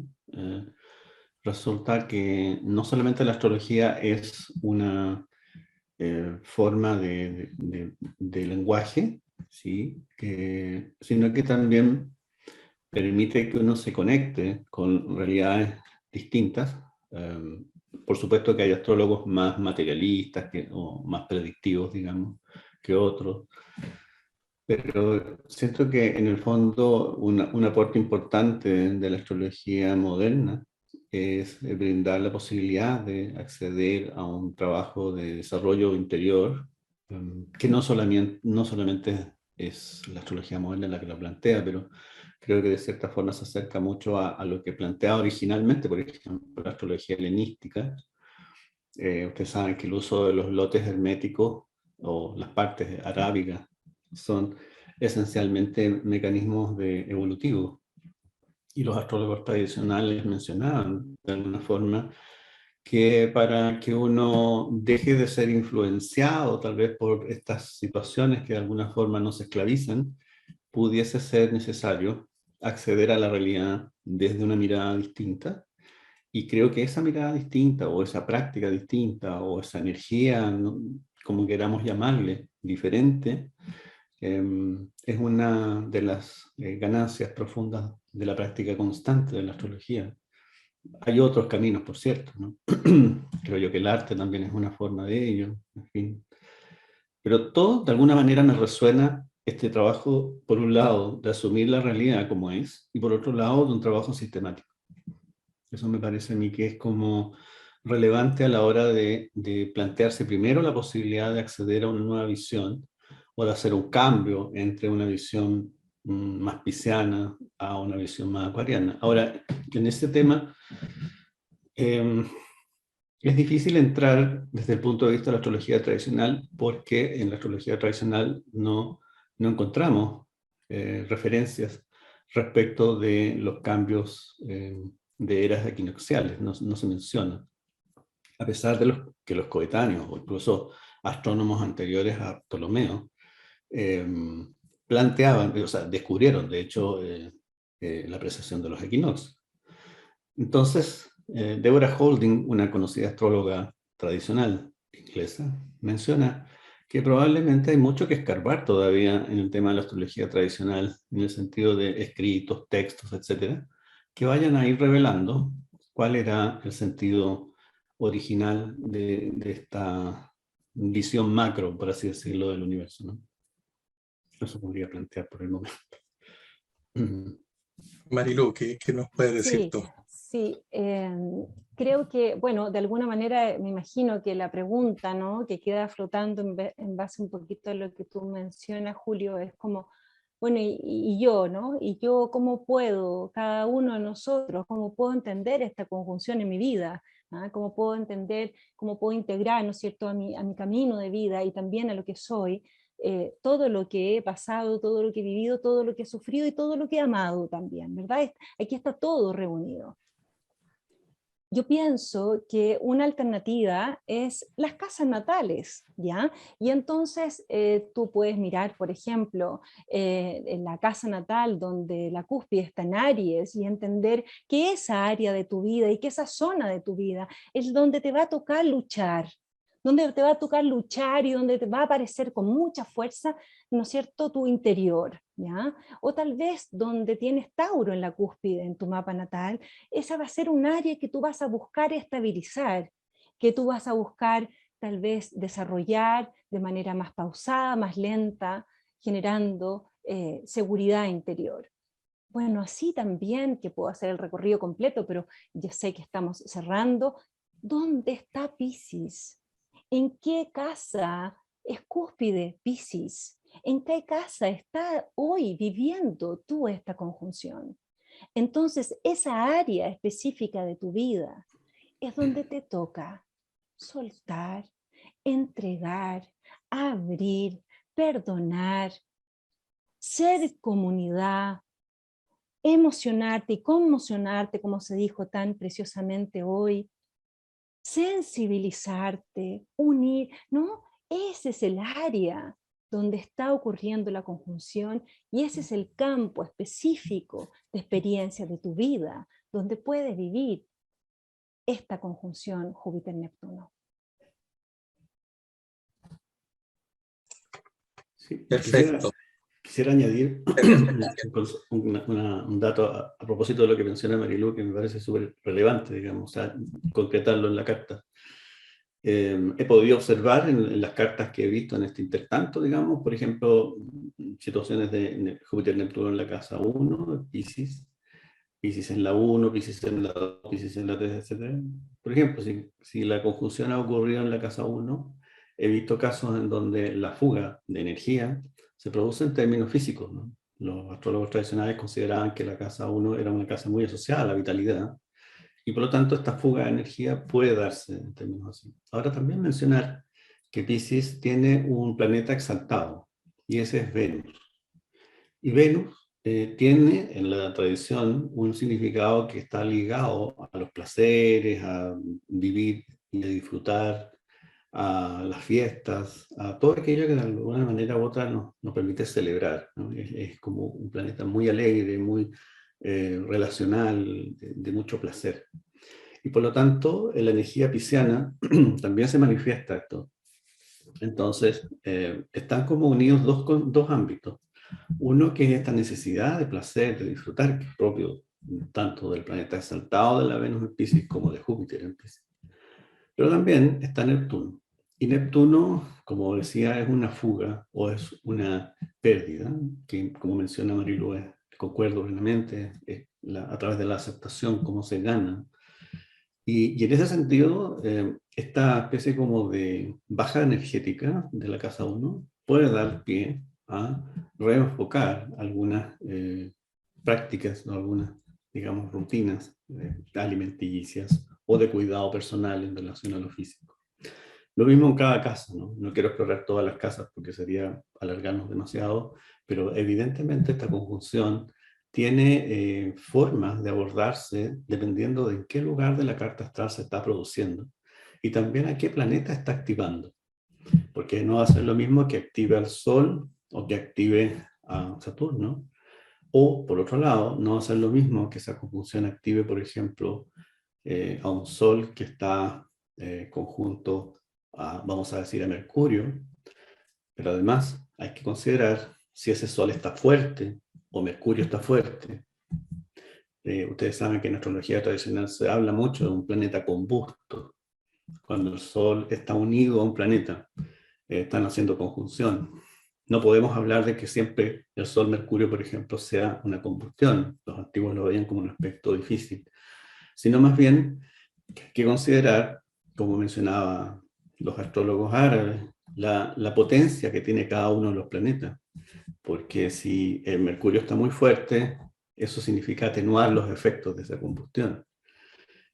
resulta que no solamente la astrología es una forma de lenguaje, ¿sí?, sino que también permite que uno se conecte con realidades distintas. Por supuesto que hay astrólogos más materialistas o más predictivos, digamos, que otros, pero siento que en el fondo un aporte importante de la astrología moderna es brindar la posibilidad de acceder a un trabajo de desarrollo interior, que no solamente es la astrología moderna la que lo plantea, pero creo que de cierta forma se acerca mucho a lo que planteaba originalmente, por ejemplo, la astrología helenística. Ustedes saben que el uso de los lotes herméticos o las partes arábicas son esencialmente mecanismos evolutivos. Y los astrólogos tradicionales mencionaban de alguna forma que para que uno deje de ser influenciado tal vez por estas situaciones que de alguna forma nos esclavizan, pudiese ser necesario acceder a la realidad desde una mirada distinta. Y creo que esa mirada distinta, o esa práctica distinta, o esa energía, ¿no?, como queramos llamarle, diferente, es una de las ganancias profundas de la práctica constante de la astrología. Hay otros caminos, por cierto, ¿no? Creo yo que el arte también es una forma de ello, en fin. Pero todo, de alguna manera, me resuena este trabajo, por un lado, de asumir la realidad como es, y por otro lado, de un trabajo sistemático. Eso me parece a mí que es como relevante a la hora de plantearse primero la posibilidad de acceder a una nueva visión o de hacer un cambio entre una visión más pisciana a una visión más acuariana. Ahora, en este tema es difícil entrar desde el punto de vista de la astrología tradicional, porque en la astrología tradicional no encontramos referencias respecto de los cambios de eras equinocciales, no se menciona, a pesar de que los coetáneos o incluso astrónomos anteriores a Ptolomeo planteaban, o sea, descubrieron de hecho la precesión de los equinoccios. Entonces, Deborah Holding, una conocida astróloga tradicional inglesa, menciona que probablemente hay mucho que escarbar todavía en el tema de la astrología tradicional, en el sentido de escritos, textos, etcétera, que vayan a ir revelando cuál era el sentido original de esta visión macro, por así decirlo, del universo, ¿no? Eso podría plantear por el momento.
Marilu, ¿qué nos puedes decir
Sí,
tú?
sí. Creo que, bueno, de alguna manera me imagino que la pregunta, ¿no?, que queda flotando en base un poquito a lo que tú mencionas, Julio, es como, bueno, y yo, ¿no? Y yo, ¿cómo puedo, cada uno de nosotros, cómo puedo entender esta conjunción en mi vida? ¿Ah? ¿Cómo puedo entender, cómo puedo integrar, ¿no es cierto?, a mi camino de vida y también a lo que soy, todo lo que he pasado, todo lo que he vivido, todo lo que he sufrido y todo lo que he amado también, ¿verdad? Aquí está todo reunido. Yo pienso que una alternativa es las casas natales, ¿ya? Y entonces tú puedes mirar, por ejemplo, en la casa natal donde la cúspide está en Aries y entender que esa área de tu vida y que esa zona de tu vida es donde te va a tocar luchar, donde te va a tocar luchar y donde te va a aparecer con mucha fuerza, ¿no es cierto?, tu interior, ¿ya? O tal vez donde tienes Tauro en la cúspide en tu mapa natal, esa va a ser un área que tú vas a buscar estabilizar, que tú vas a buscar tal vez desarrollar de manera más pausada, más lenta, generando seguridad interior. Bueno, así también que puedo hacer el recorrido completo, pero ya sé que estamos cerrando. ¿Dónde está Piscis? ¿En qué casa es cúspide Piscis? ¿En qué casa está hoy viviendo tú esta conjunción? Entonces, esa área específica de tu vida es donde te toca soltar, entregar, abrir, perdonar, ser comunidad, emocionarte y conmocionarte, como se dijo tan preciosamente hoy, sensibilizarte, unir, ¿no? Ese es el área donde está ocurriendo la conjunción y ese es el campo específico de experiencia de tu vida, donde puedes vivir esta conjunción Júpiter-Neptuno.
Sí,
Perfecto.
quisiera añadir un dato a propósito de lo que menciona Marilu, que me parece súper relevante, digamos, o sea, concretarlo en la carta. He podido observar en las cartas que he visto en este intertanto, digamos, por ejemplo, situaciones de Júpiter-Neptuno en la casa 1, Piscis en la 1, Piscis en la 2, Piscis en la 3, etc. Por ejemplo, si la conjunción ha ocurrido en la casa 1, he visto casos en donde la fuga de energía se produce en términos físicos, ¿no? Los astrólogos tradicionales consideraban que la casa 1 era una casa muy asociada a la vitalidad, y por lo tanto esta fuga de energía puede darse en términos así. Ahora también mencionar que Piscis tiene un planeta exaltado, y ese es Venus. Y Venus tiene en la tradición un significado que está ligado a los placeres, a vivir y a disfrutar, a las fiestas, a todo aquello que de alguna manera u otra nos permite celebrar, ¿no? Es como un planeta muy alegre, muy relacional, de mucho placer. Y por lo tanto, en la energía pisciana también se manifiesta esto. Entonces, están como unidos dos ámbitos. Uno que es esta necesidad de placer, de disfrutar, que es propio tanto del planeta exaltado de la Venus en Piscis como de Júpiter en Piscis. Pero también está Neptuno. Y Neptuno, como decía, es una fuga o es una pérdida, que como menciona Marilu, concuerdo plenamente, a través de la aceptación, cómo se gana. Y en ese sentido, esta especie como de baja energética de la casa 1 puede dar pie a reenfocar algunas prácticas o algunas, digamos, rutinas alimenticias o de cuidado personal en relación a lo físico. Lo mismo en cada casa, ¿no? No quiero explorar todas las casas porque sería alargarnos demasiado, pero evidentemente esta conjunción tiene formas de abordarse dependiendo de en qué lugar de la carta astral se está produciendo y también a qué planeta está activando. Porque no va a ser lo mismo que active al Sol o que active a Saturno, O, por otro lado, no va a ser lo mismo que esa conjunción active, por ejemplo, a un Sol que está conjunto a, vamos a decir, a Mercurio, pero además hay que considerar si ese Sol está fuerte o Mercurio está fuerte. Ustedes saben que en astrología tradicional se habla mucho de un planeta combusto. Cuando el Sol está unido a un planeta, están haciendo conjunción. No podemos hablar de que siempre el Sol-Mercurio, por ejemplo, sea una combustión. Los antiguos lo veían como un aspecto difícil. Sino más bien que hay que considerar, como mencionaba los astrólogos árabes, la potencia que tiene cada uno de los planetas. Porque si el Mercurio está muy fuerte, eso significa atenuar los efectos de esa combustión.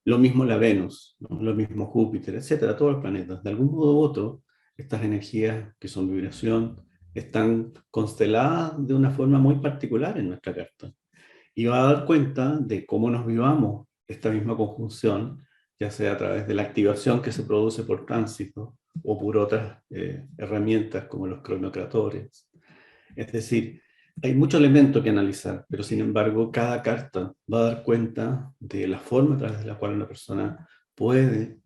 Lo mismo la Venus, ¿no? Lo mismo Júpiter, etcétera, todos los planetas. De algún modo u otro, estas energías que son vibración están consteladas de una forma muy particular en nuestra carta. Y va a dar cuenta de cómo nos vivamos esta misma conjunción, ya sea a través de la activación que se produce por tránsito o por otras herramientas como los cronocratores. Es decir, hay mucho elemento que analizar, pero sin embargo, cada carta va a dar cuenta de la forma a través de la cual una persona puede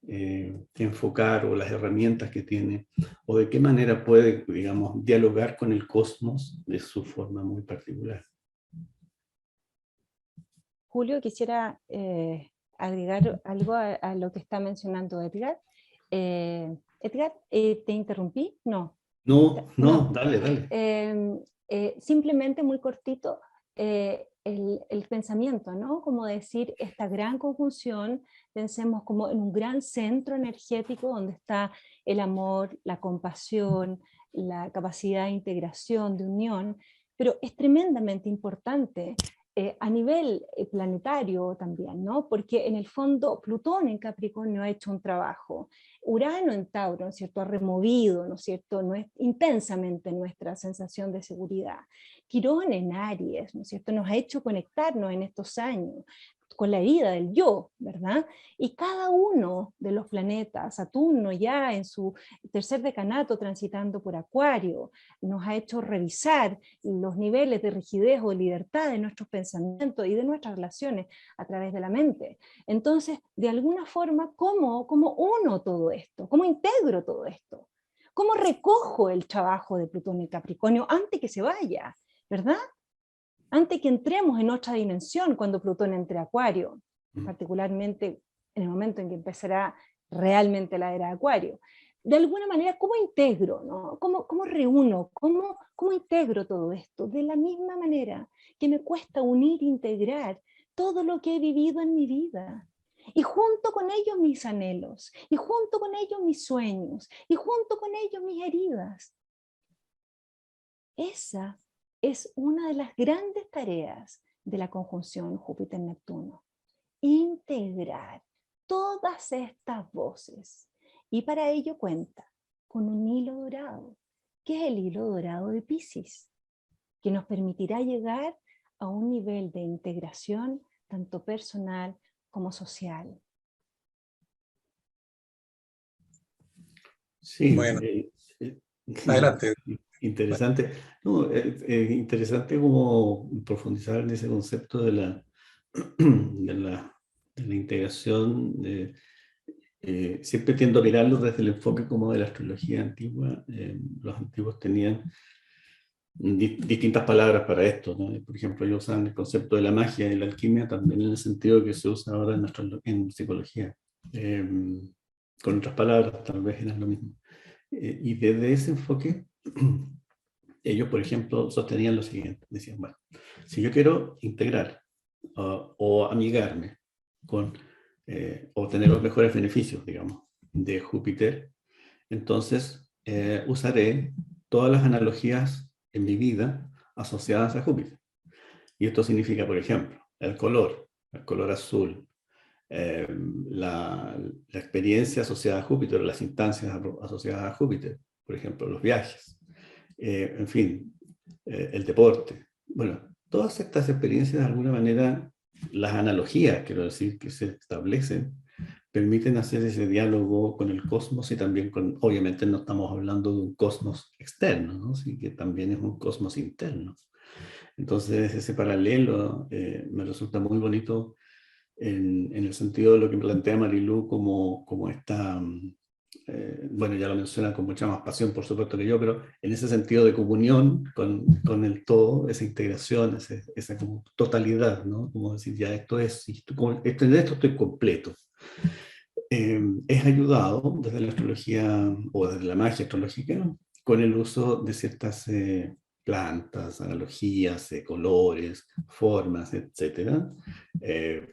enfocar o las herramientas que tiene, o de qué manera puede, digamos, dialogar con el cosmos de su forma muy particular.
Julio, quisiera agregar algo a lo que está mencionando Edgar. Edgar, ¿te interrumpí? No.
No, dale.
Simplemente muy cortito, el pensamiento, ¿no? Como decir, esta gran conjunción, pensemos como en un gran centro energético donde está el amor, la compasión, la capacidad de integración, de unión, pero es tremendamente importante a nivel planetario también, ¿no? Porque en el fondo Plutón en Capricornio ha hecho un trabajo, Urano en Tauro, ¿no es cierto?, ha removido, ¿no es cierto?, intensamente nuestra sensación de seguridad. Quirón en Aries, ¿no es cierto?, nos ha hecho conectarnos en estos años con la herida del yo, ¿verdad? Y cada uno de los planetas, Saturno ya en su tercer decanato transitando por Acuario, nos ha hecho revisar los niveles de rigidez o de libertad de nuestros pensamientos y de nuestras relaciones a través de la mente. Entonces, de alguna forma, ¿cómo uno todo esto? ¿Cómo integro todo esto? ¿Cómo recojo el trabajo de Plutón en Capricornio antes que se vaya? ¿Verdad? Antes que entremos en otra dimensión cuando Plutón entre a Acuario, particularmente en el momento en que empezará realmente la era de Acuario. De alguna manera, ¿cómo integro? ¿No? ¿Cómo reúno? ¿Cómo integro todo esto? De la misma manera que me cuesta unir e integrar todo lo que he vivido en mi vida. Y junto con ellos mis anhelos, y junto con ellos mis sueños, y junto con ellos mis heridas. Esa es una de las grandes tareas de la conjunción Júpiter-Neptuno. Integrar todas estas voces. Y para ello cuenta con un hilo dorado, que es el hilo dorado de Piscis, que nos permitirá llegar a un nivel de integración tanto personal como social.
Sí,
Bueno, adelante.
interesante. No, interesante como profundizar en ese concepto de la integración. Siempre tiendo a mirarlo desde el enfoque como de la astrología antigua. Los antiguos tenían distintas palabras para esto, ¿no? Por ejemplo, ellos usan el concepto de la magia y la alquimia también en el sentido que se usa ahora en psicología. Con otras palabras, tal vez eran lo mismo. Y desde ese enfoque, ellos, por ejemplo, sostenían lo siguiente. Decían, bueno, si yo quiero integrar o amigarme con, o tener los mejores beneficios, digamos, de Júpiter, entonces usaré todas las analogías en mi vida asociadas a Júpiter. Y esto significa, por ejemplo, el color azul, la experiencia asociada a Júpiter, las instancias asociadas a Júpiter, por ejemplo, los viajes, en fin, el deporte. Bueno, todas estas experiencias de alguna manera, las analogías, quiero decir, que se establecen, permiten hacer ese diálogo con el cosmos y también con, obviamente no estamos hablando de un cosmos externo, ¿no? Sí, que también es un cosmos interno. Entonces ese paralelo me resulta muy bonito en el sentido de lo que plantea Marilú como esta, bueno, ya lo menciona con mucha más pasión, por supuesto que yo, pero en ese sentido de comunión con el todo, esa integración, esa como totalidad, ¿no? Como decir, ya esto es, en esto estoy completo. Es ayudado desde la astrología o desde la magia astrológica con el uso de ciertas plantas, analogías, colores, formas, etcétera,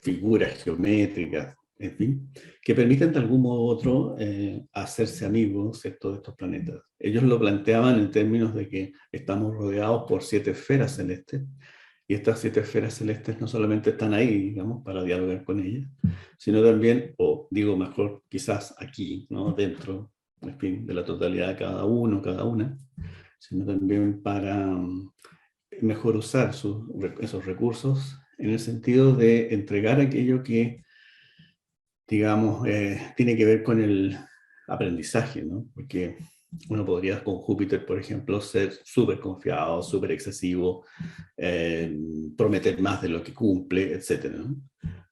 figuras geométricas, en fin, que permiten de algún modo u otro hacerse amigos, ¿cierto?, de estos planetas. Ellos lo planteaban en términos de que estamos rodeados por 7 esferas celestes, y estas 7 esferas celestes no solamente están ahí, digamos, para dialogar con ellas, sino también, o digo mejor, quizás aquí, ¿no?, dentro, en fin, de la totalidad de cada uno, cada una, sino también para mejor usar esos recursos en el sentido de entregar aquello que, digamos, tiene que ver con el aprendizaje, ¿no? Porque uno podría con Júpiter, por ejemplo, ser súper confiado, súper excesivo, prometer más de lo que cumple, etcétera, ¿no?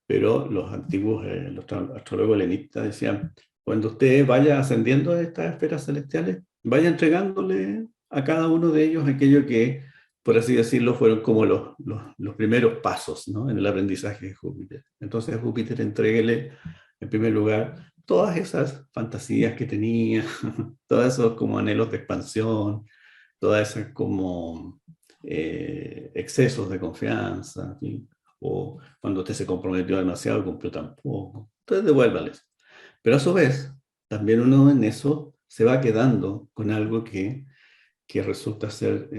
Pero los antiguos, los astrólogos helenistas decían, cuando usted vaya ascendiendo a estas esferas celestiales, vaya entregándole a cada uno de ellos aquello que, por así decirlo, fueron como los primeros pasos, ¿no?, en el aprendizaje de Júpiter. Entonces a Júpiter entréguele, en primer lugar, todas esas fantasías que tenía, todos esos como anhelos de expansión, todas esas como excesos de confianza, ¿sí?, o cuando usted se comprometió demasiado y cumplió tan poco. Entonces devuélvales. Pero a su vez, también uno en eso se va quedando con algo que resulta ser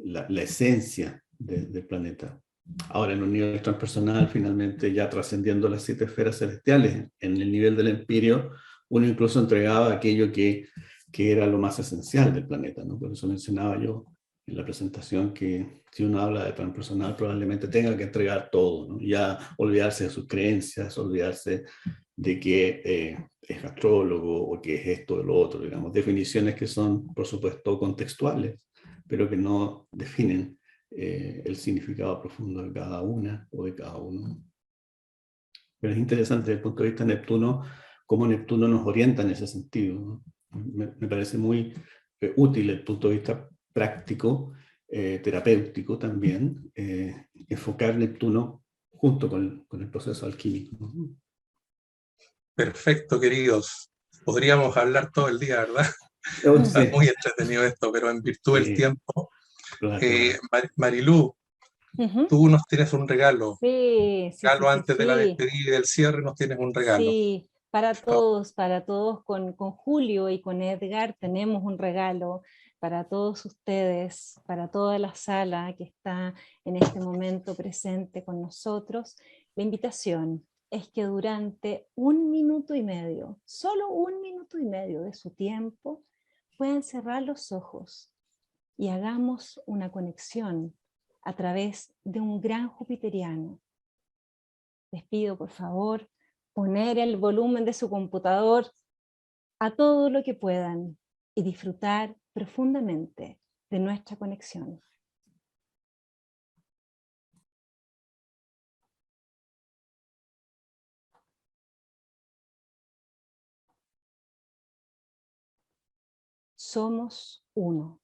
la esencia del planeta. Ahora, en un nivel transpersonal, finalmente, ya trascendiendo las 7 esferas celestiales, en el nivel del empirio, uno incluso entregaba aquello que era lo más esencial del planeta, ¿no? Por eso mencionaba yo en la presentación que si uno habla de transpersonal, probablemente tenga que entregar todo, ¿no? Ya olvidarse de sus creencias, olvidarse de que es astrólogo o que es esto o lo otro, digamos, definiciones que son, por supuesto, contextuales, pero que no definen el significado profundo de cada una o de cada uno. Pero es interesante desde el punto de vista de Neptuno, cómo Neptuno nos orienta en ese sentido, ¿no? Me parece muy útil desde el punto de vista práctico, terapéutico también, enfocar Neptuno junto con el proceso alquímico, ¿no?
Perfecto, queridos. Podríamos hablar todo el día, ¿verdad? Está
Sí,
muy entretenido esto, pero en virtud del
sí,
tiempo,
claro.
Marilú,
Ujú.
tú nos tienes un regalo.
Sí, sí, sí,
Regalo
sí,
antes de la
sí.
despedida y del cierre, nos tienes un regalo.
Sí, para todos, con Julio y con Edgar tenemos un regalo para todos ustedes, para toda la sala que está en este momento presente con nosotros. La invitación es que durante 1 minuto y medio, solo 1 minuto y medio de su tiempo, puedan cerrar los ojos y hagamos una conexión a través de un gran jupiteriano. Les pido, por favor, poner el volumen de su computador a todo lo que puedan y disfrutar profundamente de nuestra conexión. Somos uno.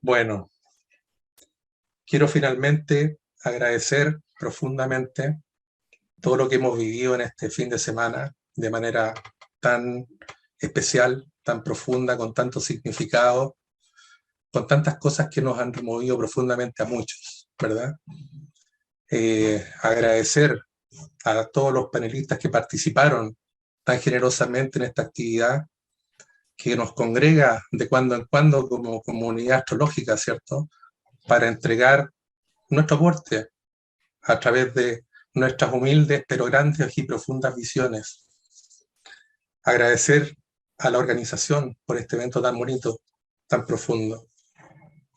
Bueno, quiero finalmente agradecer profundamente todo lo que hemos vivido en este fin de semana de manera tan especial, tan profunda, con tanto significado, con tantas cosas que nos han removido profundamente a muchos, ¿verdad? Agradecer a todos los panelistas que participaron tan generosamente en esta actividad que nos congrega de cuando en cuando como comunidad astrológica, ¿cierto? Para entregar nuestro aporte a través de nuestras humildes pero grandes y profundas visiones. Agradecer a la organización por este evento tan bonito, tan profundo.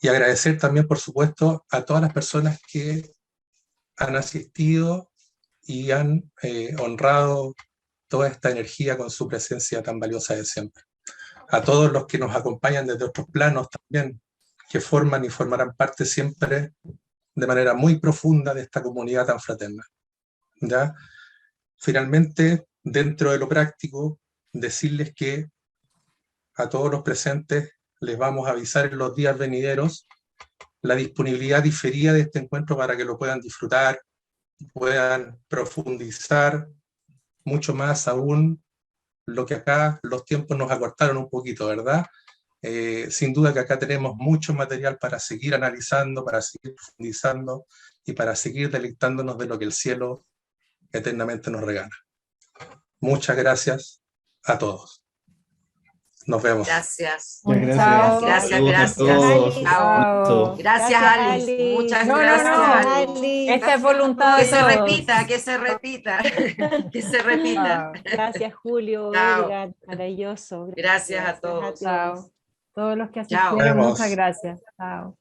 Y agradecer también, por supuesto, a todas las personas que han asistido y han honrado toda esta energía con su presencia tan valiosa de siempre. A todos los que nos acompañan desde otros planos también, que forman y formarán parte siempre de manera muy profunda de esta comunidad tan fraterna. ¿Ya? Finalmente, dentro de lo práctico, decirles que a todos los presentes les vamos a avisar en los días venideros la disponibilidad diferida de este encuentro para que lo puedan disfrutar, puedan profundizar mucho más aún lo que acá los tiempos nos acortaron un poquito, ¿verdad? Sin duda que acá tenemos mucho material para seguir analizando, para seguir profundizando y para seguir deleitándonos de lo que el cielo eternamente nos regala. Muchas gracias a todos. Nos vemos.
Gracias.
Muchas
Chao.
Gracias,
Saludos
gracias.
a todos.
Chao. Gracias, Alice. Muchas gracias, Alice.
Esta es voluntad
Que
de
se
todos.
repita, que se repita, que se repita.
Gracias, Julio,
Chao.
Edgar, maravilloso.
Gracias a todos.
Chao.
Todos los que
Chao.
asistieron,
Nos
muchas
vemos.
gracias. Chao.